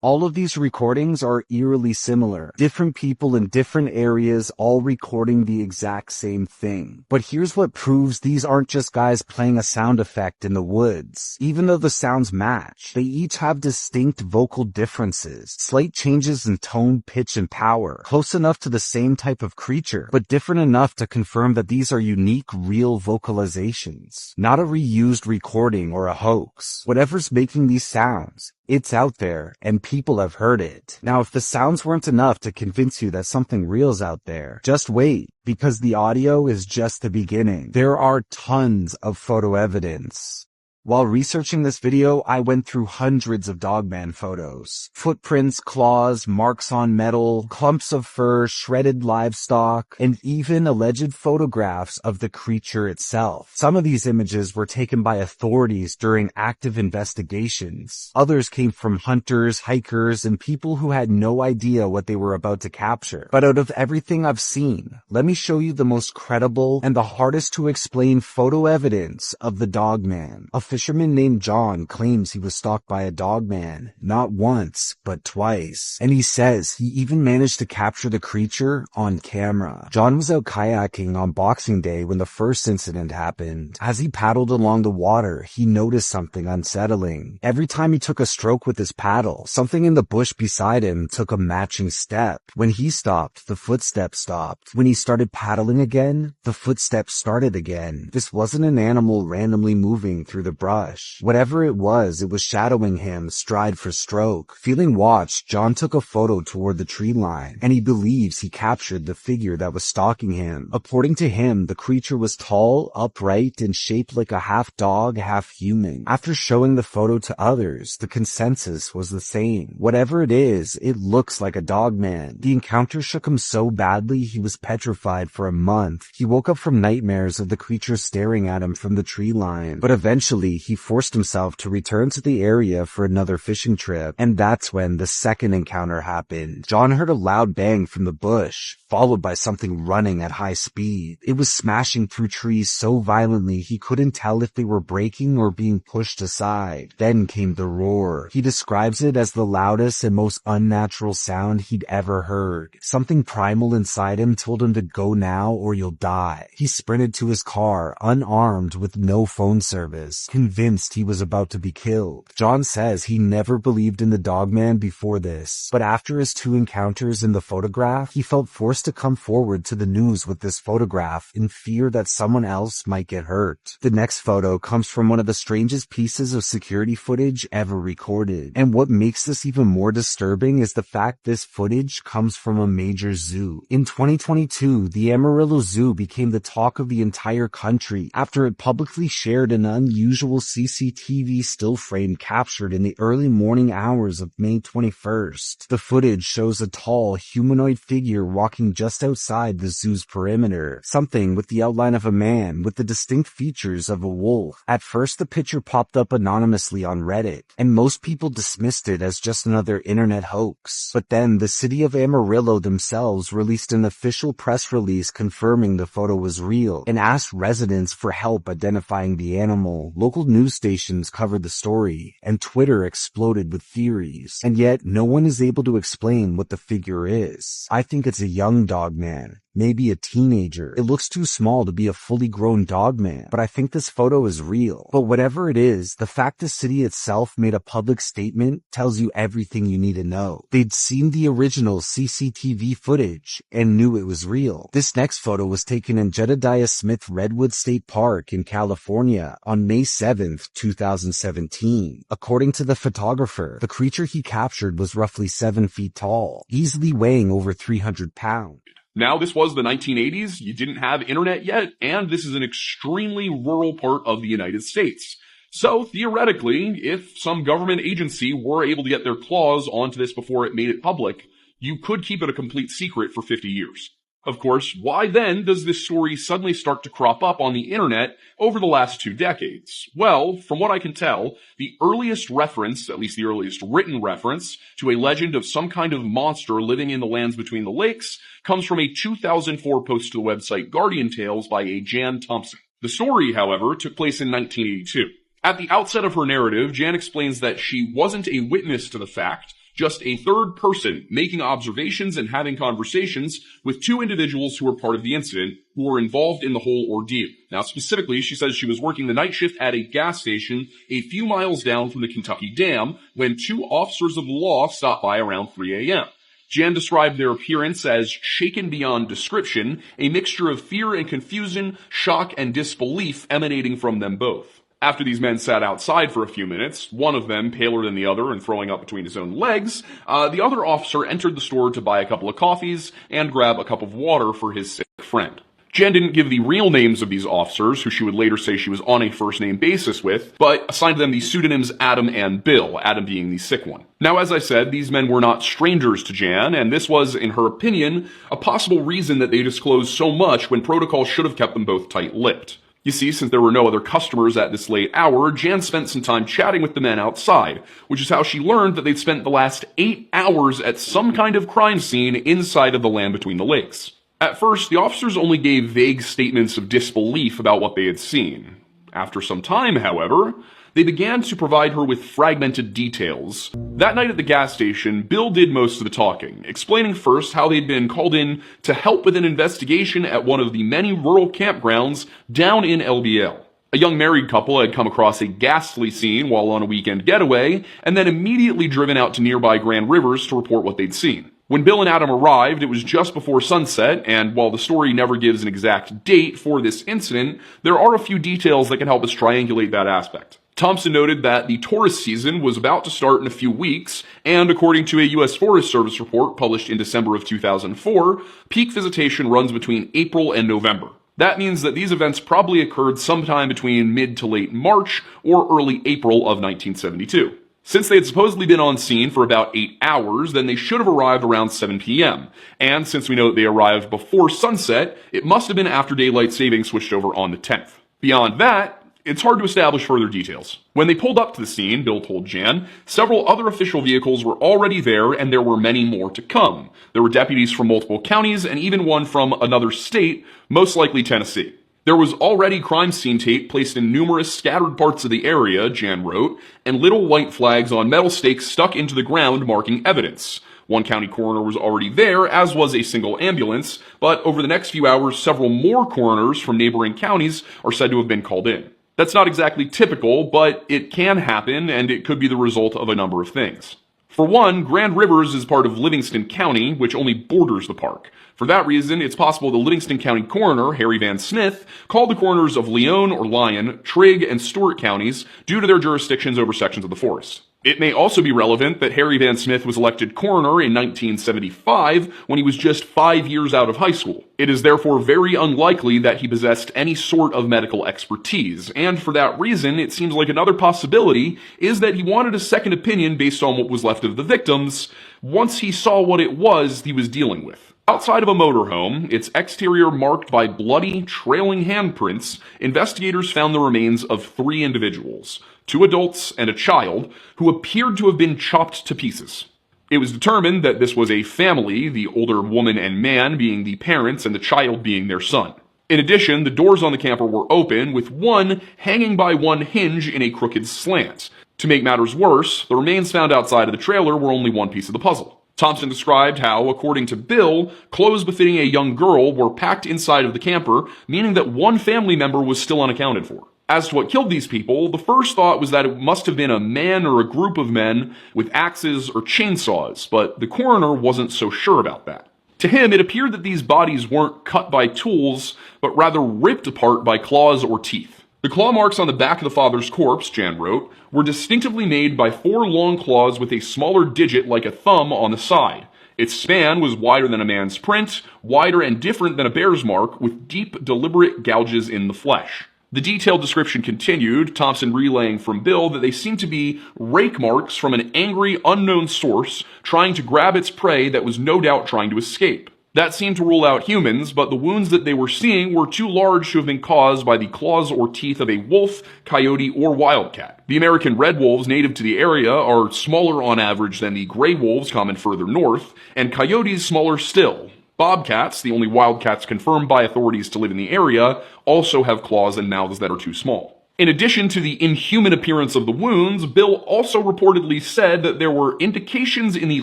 All of these recordings are eerily similar. Different people in different areas all recording the exact same thing. But here's what proves these aren't just guys playing a sound effect in the woods. Even though the sounds match, they each have distinct vocal differences, slight changes in tone, pitch, and power, close enough to the same type of creature, but different enough to confirm that these are unique, real vocalizations. Not a reused recording or a hoax. Whatever's making these sounds, it's out there, and people have heard it. Now, if the sounds weren't enough to convince you that something real's out there, just wait, because the audio is just the beginning. There are tons of photo evidence. While researching this video, I went through hundreds of Dogman photos. Footprints, claws, marks on metal, clumps of fur, shredded livestock, and even alleged photographs of the creature itself. Some of these images were taken by authorities during active investigations. Others came from hunters, hikers, and people who had no idea what they were about to capture. But out of everything I've seen, let me show you the most credible and the hardest to explain photo evidence of the Dogman. A fisherman named John claims he was stalked by a Dogman, not once, but twice. And he says he even managed to capture the creature on camera. John was out kayaking on Boxing Day when the first incident happened. As he paddled along the water, he noticed something unsettling. Every time he took a stroke with his paddle, something in the bush beside him took a matching step. When he stopped, the footsteps stopped. When he started paddling again, the footsteps started again. This wasn't an animal randomly moving through the brush. Whatever it was shadowing him stride for stroke. Feeling watched, John took a photo toward the tree line, and he believes he captured the figure that was stalking him. According to him, the creature was tall, upright, and shaped like a half dog, half human. After showing the photo to others, the consensus was the same. Whatever it is, it looks like a Dogman. The encounter shook him so badly he was petrified for a month. He woke up from nightmares of the creature staring at him from the tree line, but eventually Eventually, he forced himself to return to the area for another fishing trip, and that's when the second encounter happened. John heard a loud bang from the bush, followed by something running at high speed. It was smashing through trees so violently he couldn't tell if they were breaking or being pushed aside. Then came the roar. He describes it as the loudest and most unnatural sound he'd ever heard. Something primal inside him told him to go now or you'll die. He sprinted to his car, unarmed with no phone service, convinced he was about to be killed. John says he never believed in the Dogman before this, but after his 2 encounters in the photograph, he felt forced to come forward to the news with this photograph in fear that someone else might get hurt. The next photo comes from one of the strangest pieces of security footage ever recorded, and what makes this even more disturbing is the fact this footage comes from a major zoo. In 2022, the Amarillo Zoo became the talk of the entire country after it publicly shared an unusual CCTV still frame captured in the early morning hours of May 21st. The footage shows a tall, humanoid figure walking just outside the zoo's perimeter, something with the outline of a man with the distinct features of a wolf. At first, the picture popped up anonymously on Reddit, and most people dismissed it as just another internet hoax. But then the city of Amarillo themselves released an official press release confirming the photo was real and asked residents for help identifying the animal. Local news stations covered the story, and Twitter exploded with theories. And yet, no one is able to explain what the figure is. I think it's a young Dogman. Maybe a teenager. It looks too small to be a fully grown Dogman, but I think this photo is real. But whatever it is, the fact the city itself made a public statement tells you everything you need to know. They'd seen the original CCTV footage and knew it was real. This next photo was taken in Jedediah Smith Redwood State Park in California on May 7th, 2017. According to the photographer, the creature he captured was roughly 7 feet tall, easily weighing over 300 pounds. Now, this was the 1980s, you didn't have internet yet, and this is an extremely rural part of the United States. So, theoretically, if some government agency were able to get their claws onto this before it made it public, you could keep it a complete secret for 50 years. Of course, why then does this story suddenly start to crop up on the internet over the last 2 decades? Well, from what I can tell, the earliest reference, at least the earliest written reference, to a legend of some kind of monster living in the lands between the lakes comes from a 2004 post to the website Guardian Tales by a Jan Thompson. The story, however, took place in 1982. At the outset of her narrative, Jan explains that she wasn't a witness to the fact, just a third person making observations and having conversations with 2 individuals who were part of the incident, who were involved in the whole ordeal. Now, specifically, she says she was working the night shift at a gas station a few miles down from the Kentucky Dam when 2 officers of the law stopped by around 3 a.m. Jan described their appearance as shaken beyond description, a mixture of fear and confusion, shock and disbelief emanating from them both. After these men sat outside for a few minutes, one of them paler than the other and throwing up between his own legs, the other officer entered the store to buy a couple of coffees and grab a cup of water for his sick friend. Jen didn't give the real names of these officers, who she would later say she was on a first-name basis with, but assigned them the pseudonyms Adam and Bill, Adam being the sick one. Now, as I said, these men were not strangers to Jan, and this was, in her opinion, a possible reason that they disclosed so much when protocol should have kept them both tight-lipped. You see, since there were no other customers at this late hour, Jan spent some time chatting with the men outside, which is how she learned that they'd spent the last 8 hours at some kind of crime scene inside of the land between the lakes. At first, the officers only gave vague statements of disbelief about what they had seen. After some time, however, they began to provide her with fragmented details. That night at the gas station, Bill did most of the talking, explaining first how they'd been called in to help with an investigation at one of the many rural campgrounds down in LBL. A young married couple had come across a ghastly scene while on a weekend getaway, and then immediately driven out to nearby Grand Rivers to report what they'd seen. When Bill and Adam arrived, it was just before sunset, and while the story never gives an exact date for this incident, there are a few details that can help us triangulate that aspect. Thompson noted that the tourist season was about to start in a few weeks, and according to a U.S. Forest Service report published in December of 2004, peak visitation runs between April and November. That means that these events probably occurred sometime between mid to late March or early April of 1972. Since they had supposedly been on scene for about 8 hours, then they should have arrived around 7 p.m. And since we know that they arrived before sunset, it must have been after daylight saving switched over on the 10th. Beyond that, It's hard to establish further details. When they pulled up to the scene, Bill told Jan, several other official vehicles were already there and there were many more to come. There were deputies from multiple counties and even one from another state, most likely Tennessee. There was already crime scene tape placed in numerous scattered parts of the area, Jan wrote, and little white flags on metal stakes stuck into the ground marking evidence. One county coroner was already there, as was a single ambulance, but over the next few hours, several more coroners from neighboring counties are said to have been called in. That's not exactly typical, but it can happen, and it could be the result of a number of things. For one, Grand Rivers is part of Livingston County, which only borders the park. For that reason, it's possible the Livingston County coroner, Harry Van Smith, called the coroners of Leon or Lyon, Trigg, and Stewart counties due to their jurisdictions over sections of the forest. It may also be relevant that Harry Van Smith was elected coroner in 1975 when he was just 5 years out of high school. It is therefore very unlikely that he possessed any sort of medical expertise, and for that reason, it seems like another possibility is that he wanted a second opinion based on what was left of the victims once he saw what it was he was dealing with. Outside of a motorhome, its exterior marked by bloody, trailing handprints, investigators found the remains of 3 individuals, 2 adults and a child, who appeared to have been chopped to pieces. It was determined that this was a family, the older woman and man being the parents and the child being their son. In addition, the doors on the camper were open, with one hanging by one hinge in a crooked slant. To make matters worse, the remains found outside of the trailer were only one piece of the puzzle. Thompson described how, according to Bill, clothes befitting a young girl were packed inside of the camper, meaning that one family member was still unaccounted for. As to what killed these people, the first thought was that it must have been a man or a group of men with axes or chainsaws, but the coroner wasn't so sure about that. To him, it appeared that these bodies weren't cut by tools, but rather ripped apart by claws or teeth. The claw marks on the back of the father's corpse, Jan wrote, were distinctively made by 4 long claws with a smaller digit like a thumb on the side. Its span was wider than a man's print, wider and different than a bear's mark, with deep, deliberate gouges in the flesh. The detailed description continued, Thompson relaying from Bill that they seemed to be rake marks from an angry, unknown source trying to grab its prey that was no doubt trying to escape. That seemed to rule out humans, but the wounds that they were seeing were too large to have been caused by the claws or teeth of a wolf, coyote, or wildcat. The American red wolves native to the area are smaller on average than the gray wolves common further north, and coyotes smaller still. Bobcats, the only wildcats confirmed by authorities to live in the area, also have claws and mouths that are too small. In addition to the inhuman appearance of the wounds, Bill also reportedly said that there were indications in the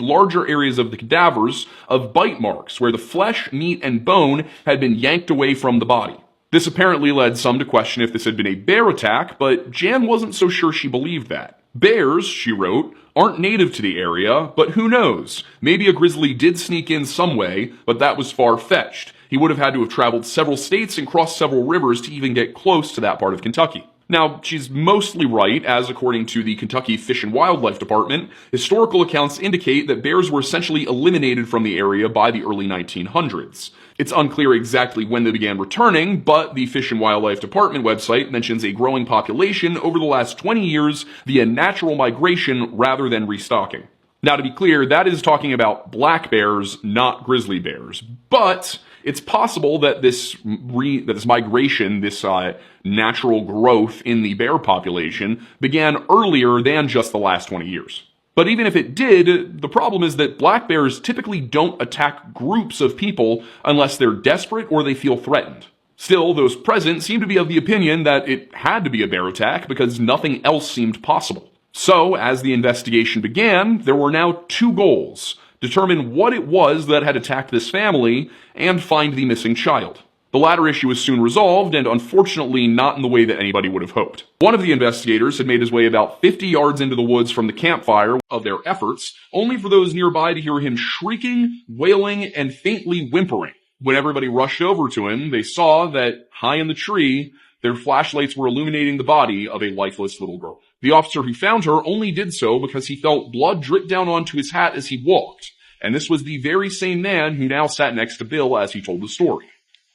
larger areas of the cadavers of bite marks where the flesh, meat, and bone had been yanked away from the body. This apparently led some to question if this had been a bear attack, but Jan wasn't so sure she believed that. Bears, she wrote, aren't native to the area, but who knows? Maybe a grizzly did sneak in some way, but that was far-fetched. He would have had to have traveled several states and crossed several rivers to even get close to that part of Kentucky. Now, she's mostly right, as according to the Kentucky Fish and Wildlife Department, historical accounts indicate that bears were essentially eliminated from the area by the early 1900s. It's unclear exactly when they began returning, but the Fish and Wildlife Department website mentions a growing population over the last 20 years via natural migration rather than restocking. Now, to be clear, that is talking about black bears, not grizzly bears. But it's possible that this migration, this natural growth in the bear population began earlier than just the last 20 years. But even if it did, the problem is that black bears typically don't attack groups of people unless they're desperate or they feel threatened. Still, those present seem to be of the opinion that it had to be a bear attack because nothing else seemed possible. So, as the investigation began, there were now 2 goals: determine what it was that had attacked this family, and find the missing child. The latter issue was soon resolved, and unfortunately not in the way that anybody would have hoped. One of the investigators had made his way about 50 yards into the woods from the campfire of their efforts, only for those nearby to hear him shrieking, wailing, and faintly whimpering. When everybody rushed over to him, they saw that, high in the tree, their flashlights were illuminating the body of a lifeless little girl. The officer who found her only did so because he felt blood drip down onto his hat as he walked, and this was the very same man who now sat next to Bill as he told the story.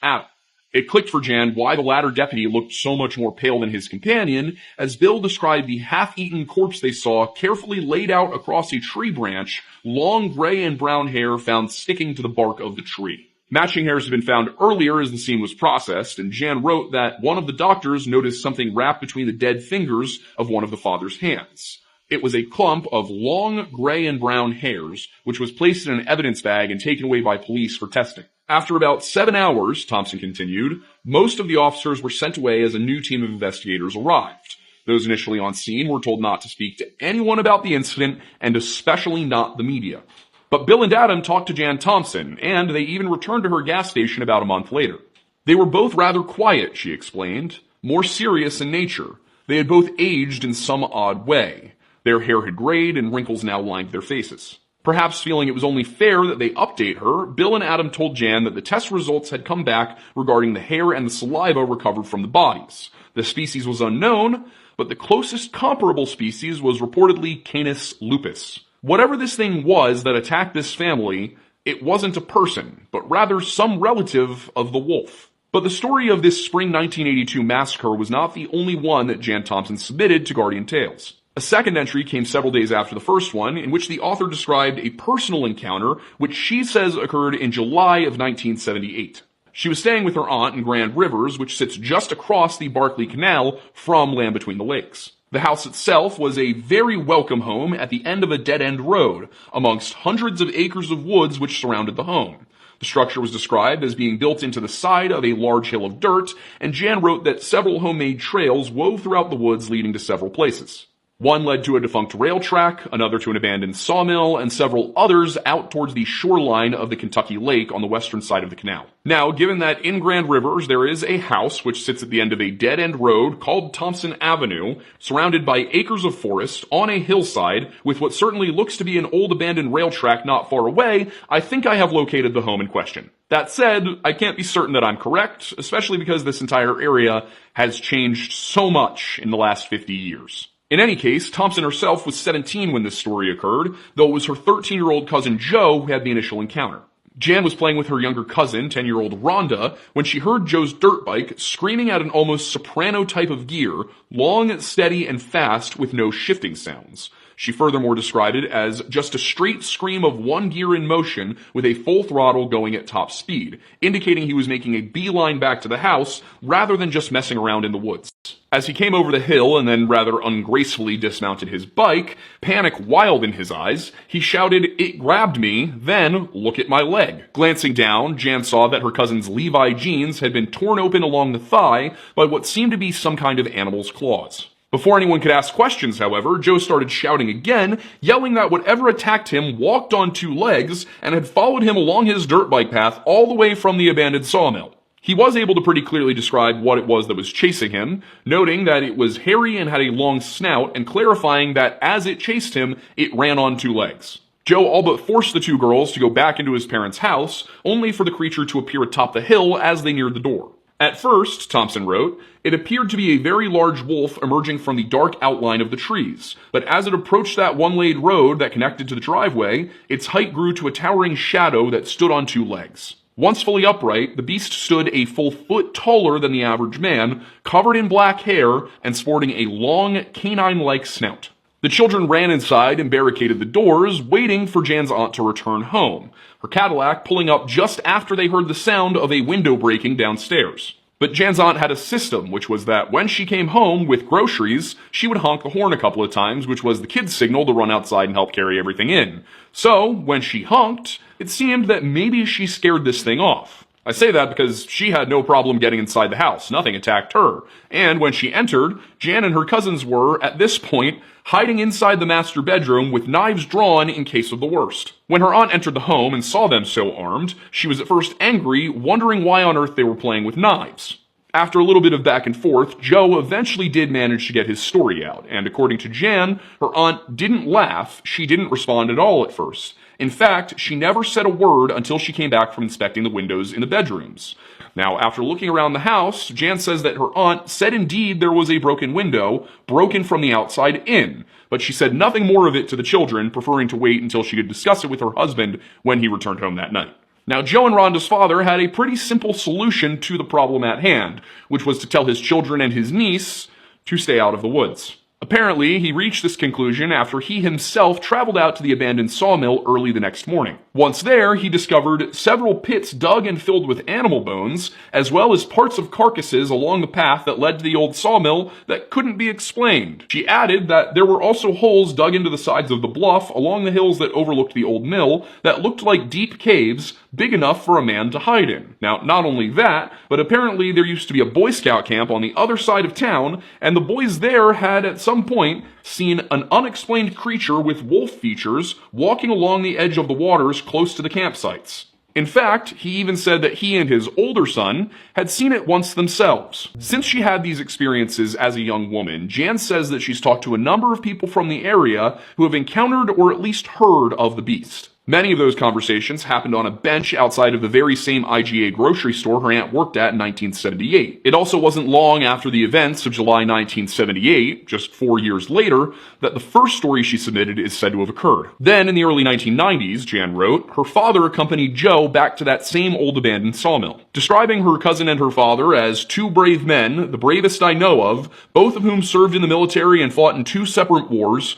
Adam. It clicked for Jan why the latter deputy looked so much more pale than his companion, as Bill described the half-eaten corpse they saw carefully laid out across a tree branch, long gray and brown hair found sticking to the bark of the tree. Matching hairs had been found earlier as the scene was processed, and Jan wrote that one of the doctors noticed something wrapped between the dead fingers of one of the father's hands. It was a clump of long gray and brown hairs, which was placed in an evidence bag and taken away by police for testing. After about 7 hours, Thompson continued, most of the officers were sent away as a new team of investigators arrived. Those initially on scene were told not to speak to anyone about the incident, and especially not the media. But Bill and Adam talked to Jan Thompson, and they even returned to her gas station about a month later. They were both rather quiet, she explained, more serious in nature. They had both aged in some odd way. Their hair had grayed, and wrinkles now lined their faces. Perhaps feeling it was only fair that they update her, Bill and Adam told Jan that the test results had come back regarding the hair and the saliva recovered from the bodies. The species was unknown, but the closest comparable species was reportedly Canis lupus. Whatever this thing was that attacked this family, it wasn't a person, but rather some relative of the wolf. But the story of this spring 1982 massacre was not the only one that Jan Thompson submitted to Guardian Tales. A second entry came several days after the first one, in which the author described a personal encounter which she says occurred in July of 1978. She was staying with her aunt in Grand Rivers, which sits just across the Barkley Canal from Land Between the Lakes. The house itself was a very welcome home at the end of a dead-end road, amongst hundreds of acres of woods which surrounded the home. The structure was described as being built into the side of a large hill of dirt, and Jan wrote that several homemade trails wove throughout the woods leading to several places. One led to a defunct rail track, another to an abandoned sawmill, and several others out towards the shoreline of the Kentucky Lake on the western side of the canal. Now, given that in Grand Rivers there is a house which sits at the end of a dead-end road called Thompson Avenue, surrounded by acres of forest on a hillside with what certainly looks to be an old abandoned rail track not far away, I think I have located the home in question. That said, I can't be certain that I'm correct, especially because this entire area has changed so much in the last 50 years. In any case, Thompson herself was 17 when this story occurred, though it was her 13-year-old cousin Joe who had the initial encounter. Jan was playing with her younger cousin, 10-year-old Rhonda, when she heard Joe's dirt bike screaming at an almost soprano type of gear, long, steady, and fast with no shifting sounds. She furthermore described it as just a straight scream of one gear in motion with a full throttle going at top speed, indicating he was making a beeline back to the house rather than just messing around in the woods. As he came over the hill and then rather ungracefully dismounted his bike, panic wild in his eyes, he shouted, "It grabbed me, then look at my leg." Glancing down, Jan saw that her cousin's Levi jeans had been torn open along the thigh by what seemed to be some kind of animal's claws. Before anyone could ask questions, however, Joe started shouting again, yelling that whatever attacked him walked on two legs and had followed him along his dirt bike path all the way from the abandoned sawmill. He was able to pretty clearly describe what it was that was chasing him, noting that it was hairy and had a long snout, and clarifying that as it chased him, it ran on two legs. Joe all but forced the two girls to go back into his parents' house, only for the creature to appear atop the hill as they neared the door. At first, Thompson wrote, it appeared to be a very large wolf emerging from the dark outline of the trees, but as it approached that one-laid road that connected to the driveway, its height grew to a towering shadow that stood on two legs. Once fully upright, the beast stood a full foot taller than the average man, covered in black hair and sporting a long, canine-like snout. The children ran inside and barricaded the doors, waiting for Jan's aunt to return home, her Cadillac pulling up just after they heard the sound of a window breaking downstairs. But Jan's aunt had a system, which was that when she came home with groceries, she would honk the horn a couple of times, which was the kids' signal to run outside and help carry everything in. So, when she honked, it seemed that maybe she scared this thing off. I say that because she had no problem getting inside the house. Nothing attacked her. And when she entered, Jan and her cousins were, at this point, hiding inside the master bedroom with knives drawn in case of the worst. When her aunt entered the home and saw them so armed, she was at first angry, wondering why on earth they were playing with knives. After a little bit of back and forth, Joe eventually did manage to get his story out, and according to Jan, her aunt didn't laugh, she didn't respond at all at first. In fact, she never said a word until she came back from inspecting the windows in the bedrooms. Now, after looking around the house, Jan says that her aunt said indeed there was a broken window, broken from the outside in, but she said nothing more of it to the children, preferring to wait until she could discuss it with her husband when he returned home that night. Now, Joe and Rhonda's father had a pretty simple solution to the problem at hand, which was to tell his children and his niece to stay out of the woods. Apparently, he reached this conclusion after he himself traveled out to the abandoned sawmill early the next morning. Once there, he discovered several pits dug and filled with animal bones, as well as parts of carcasses along the path that led to the old sawmill that couldn't be explained. She added that there were also holes dug into the sides of the bluff along the hills that overlooked the old mill that looked like deep caves big enough for a man to hide in. Now, not only that, but apparently there used to be a Boy Scout camp on the other side of town, and the boys there had at some point seen an unexplained creature with wolf features walking along the edge of the waters close to the campsites. In fact, he even said that he and his older son had seen it once themselves. Since she had these experiences as a young woman, Jan says that she's talked to a number of people from the area who have encountered or at least heard of the beast. Many of those conversations happened on a bench outside of the very same IGA grocery store her aunt worked at in 1978. It also wasn't long after the events of July 1978, just 4 years later, that the first story she submitted is said to have occurred. Then, in the early 1990s, Jan wrote, her father accompanied Joe back to that same old abandoned sawmill. Describing her cousin and her father as two brave men, the bravest I know of, both of whom served in the military and fought in two separate wars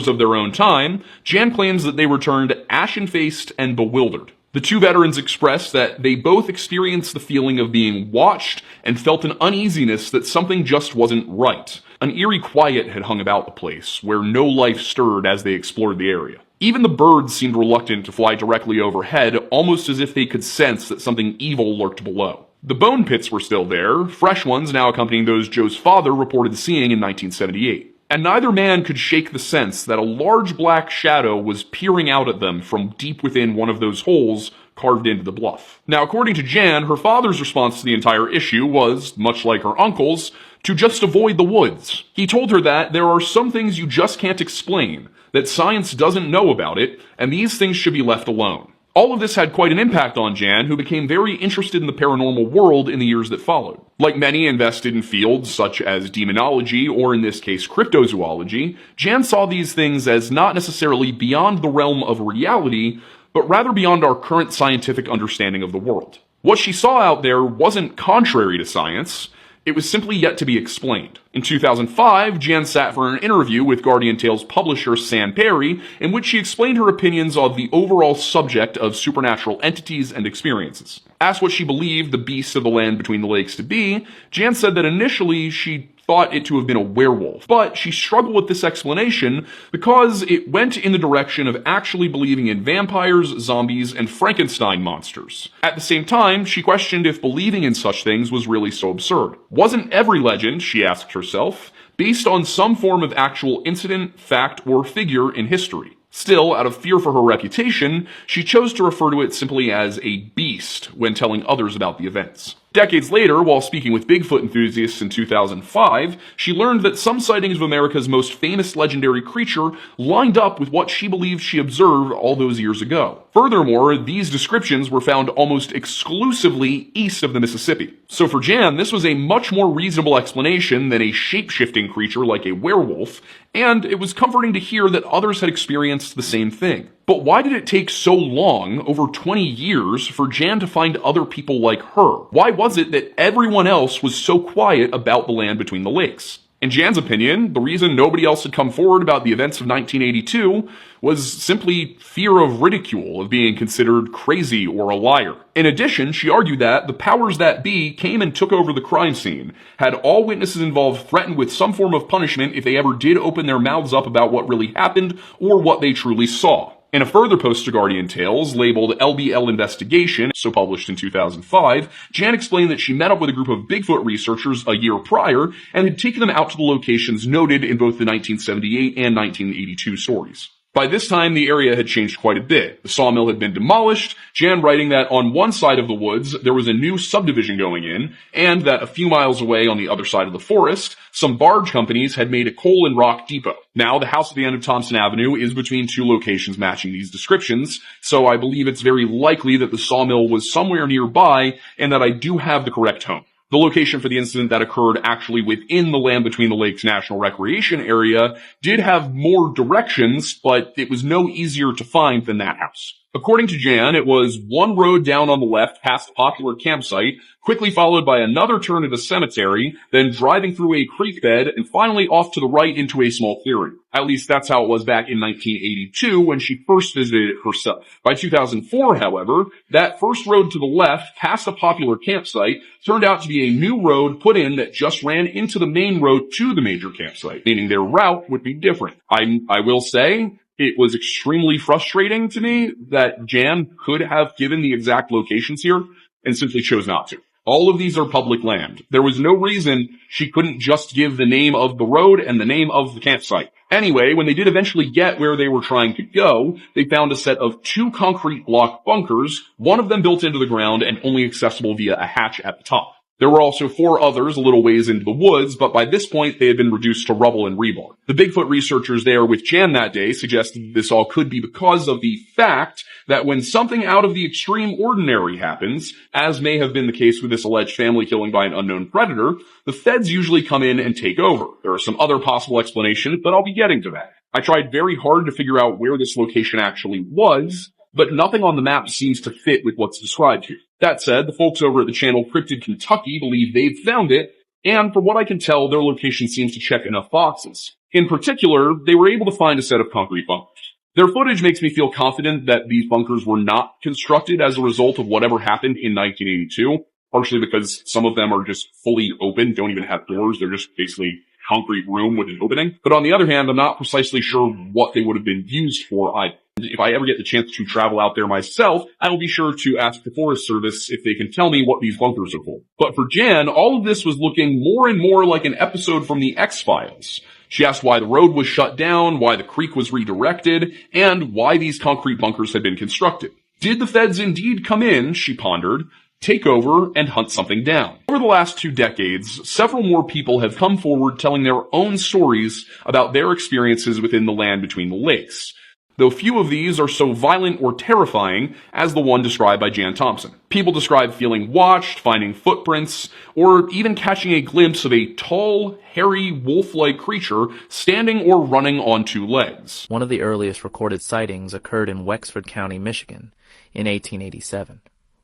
of their own time, Jan claims that they returned ashen-faced and bewildered. The two veterans expressed that they both experienced the feeling of being watched and felt an uneasiness that something just wasn't right. An eerie quiet had hung about the place, where no life stirred as they explored the area. Even the birds seemed reluctant to fly directly overhead, almost as if they could sense that something evil lurked below. The bone pits were still there, fresh ones now accompanying those Joe's father reported seeing in 1978. And neither man could shake the sense that a large black shadow was peering out at them from deep within one of those holes carved into the bluff. Now, according to Jan, her father's response to the entire issue was, much like her uncle's, to just avoid the woods. He told her that there are some things you just can't explain, that science doesn't know about it, and these things should be left alone. All of this had quite an impact on Jan, who became very interested in the paranormal world in the years that followed. Like many invested in fields such as demonology, or in this case cryptozoology, Jan saw these things as not necessarily beyond the realm of reality, but rather beyond our current scientific understanding of the world. What she saw out there wasn't contrary to science, it was simply yet to be explained. In 2005, Jan sat for an interview with Guardian Tales publisher San Perry, in which she explained her opinions on the overall subject of supernatural entities and experiences. Asked what she believed the beast of the land between the lakes to be, Jan said that initially she thought it to have been a werewolf, but she struggled with this explanation because it went in the direction of actually believing in vampires, zombies, and Frankenstein monsters. At the same time, she questioned if believing in such things was really so absurd. Wasn't every legend, she asked herself, based on some form of actual incident, fact, or figure in history? Still, out of fear for her reputation, she chose to refer to it simply as a beast when telling others about the events. Decades later, while speaking with Bigfoot enthusiasts in 2005, she learned that some sightings of America's most famous legendary creature lined up with what she believed she observed all those years ago. Furthermore, these descriptions were found almost exclusively east of the Mississippi. So for Jan, this was a much more reasonable explanation than a shape-shifting creature like a werewolf, and it was comforting to hear that others had experienced the same thing. But why did it take so long, over 20 years, for Jan to find other people like her? Why was it that everyone else was so quiet about the land between the lakes? In Jan's opinion, the reason nobody else had come forward about the events of 1982 was simply fear of ridicule, of being considered crazy or a liar. In addition, she argued that the powers that be came and took over the crime scene, had all witnesses involved threatened with some form of punishment if they ever did open their mouths up about what really happened or what they truly saw. In a further post to Guardian Tales, labeled LBL Investigation, so published in 2005, Jan explained that she met up with a group of Bigfoot researchers a year prior and had taken them out to the locations noted in both the 1978 and 1982 stories. By this time, the area had changed quite a bit. The sawmill had been demolished, Jan writing that on one side of the woods, there was a new subdivision going in, and that a few miles away on the other side of the forest, some barge companies had made a coal and rock depot. Now, the house at the end of Thompson Avenue is between two locations matching these descriptions, so I believe it's very likely that the sawmill was somewhere nearby, and that I do have the correct home. The location for the incident that occurred actually within the Land Between the Lakes National Recreation Area did have more directions, but it was no easier to find than that house. According to Jan, it was one road down on the left past a popular campsite, quickly followed by another turn at a cemetery, then driving through a creek bed, and finally off to the right into a small clearing. At least that's how it was back in 1982 when she first visited it herself. By 2004, however, that first road to the left past a popular campsite turned out to be a new road put in that just ran into the main road to the major campsite, meaning their route would be different. I will say, it was extremely frustrating to me that Jan could have given the exact locations here and simply chose not to. All of these are public land. There was no reason she couldn't just give the name of the road and the name of the campsite. Anyway, when they did eventually get where they were trying to go, they found a set of 2 concrete block bunkers, one of them built into the ground and only accessible via a hatch at the top. There were also 4 others a little ways into the woods, but by this point they had been reduced to rubble and rebar. The Bigfoot researchers there with Jan that day suggested this all could be because of the fact that when something out of the extreme ordinary happens, as may have been the case with this alleged family killing by an unknown predator, the feds usually come in and take over. There are some other possible explanations, but I'll be getting to that. I tried very hard to figure out where this location actually was, but nothing on the map seems to fit with what's described here. That said, the folks over at the channel Cryptid Kentucky believe they've found it, and from what I can tell, their location seems to check enough boxes. In particular, they were able to find a set of concrete bunkers. Their footage makes me feel confident that these bunkers were not constructed as a result of whatever happened in 1982, partially because some of them are just fully open, don't even have doors, they're just basically concrete room with an opening. But on the other hand, I'm not precisely sure what they would have been used for either. If I ever get the chance to travel out there myself, I will be sure to ask the Forest Service if they can tell me what these bunkers are for. But for Jan, all of this was looking more and more like an episode from the X-Files. She asked why the road was shut down, why the creek was redirected, and why these concrete bunkers had been constructed. Did the feds indeed come in, she pondered, take over, and hunt something down? Over the last 2 decades, several more people have come forward telling their own stories about their experiences within the land between the lakes, though few of these are so violent or terrifying as the one described by Jan Thompson. People describe feeling watched, finding footprints, or even catching a glimpse of a tall, hairy, wolf-like creature standing or running on 2 legs. One of the earliest recorded sightings occurred in Wexford County, Michigan, in 1887,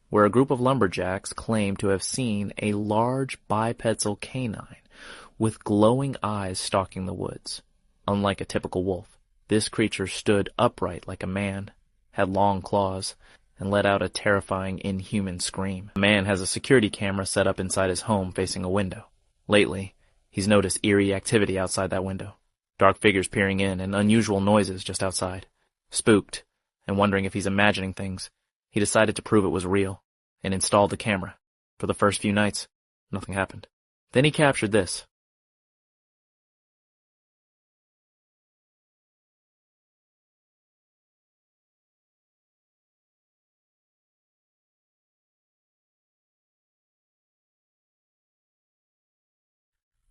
where a group of lumberjacks claimed to have seen a large bipedal canine with glowing eyes stalking the woods. Unlike a typical wolf, this creature stood upright like a man, had long claws, and let out a terrifying, inhuman scream. The man has a security camera set up inside his home facing a window. Lately, he's noticed eerie activity outside that window. Dark figures peering in and unusual noises just outside. Spooked, and wondering if he's imagining things, he decided to prove it was real, and installed the camera. For the first few nights, nothing happened. Then he captured this.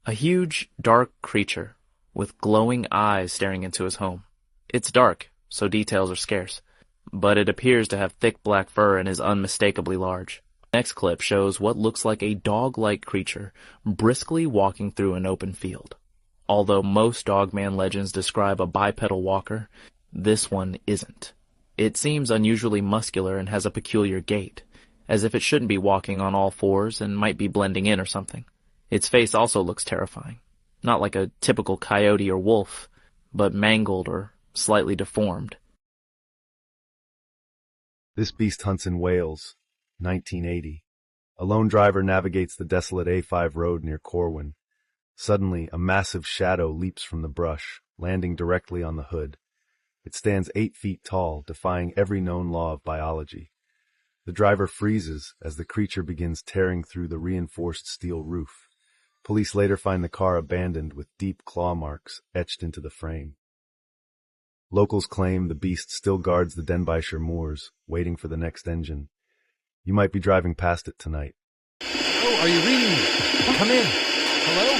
A huge, dark creature with glowing eyes staring into his home. It's dark, so details are scarce, but it appears to have thick black fur and is unmistakably large. The next clip shows what looks like a dog-like creature briskly walking through an open field. Although most Dogman legends describe a bipedal walker, this one isn't. It seems unusually muscular and has a peculiar gait, as if it shouldn't be walking on all fours and might be blending in or something. Its face also looks terrifying. Not like a typical coyote or wolf, but mangled or slightly deformed. This beast hunts in Wales, 1980. A lone driver navigates the desolate A5 road near Corwin. Suddenly, a massive shadow leaps from the brush, landing directly on the hood. It stands 8 feet tall, defying every known law of biology. The driver freezes as the creature begins tearing through the reinforced steel roof. Police later find the car abandoned with deep claw marks etched into the frame. Locals claim the beast still guards the Denbighshire moors, waiting for the next engine. You might be driving past it tonight. Oh, are you reading me? Come in. Hello?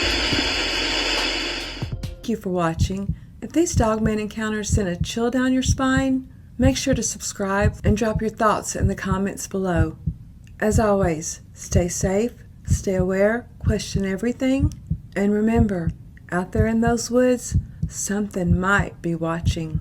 Thank you for watching. If these Dogman encounters sent a chill down your spine, make sure to subscribe and drop your thoughts in the comments below. As always, stay safe, stay aware, question everything, and remember, out there in those woods, something might be watching.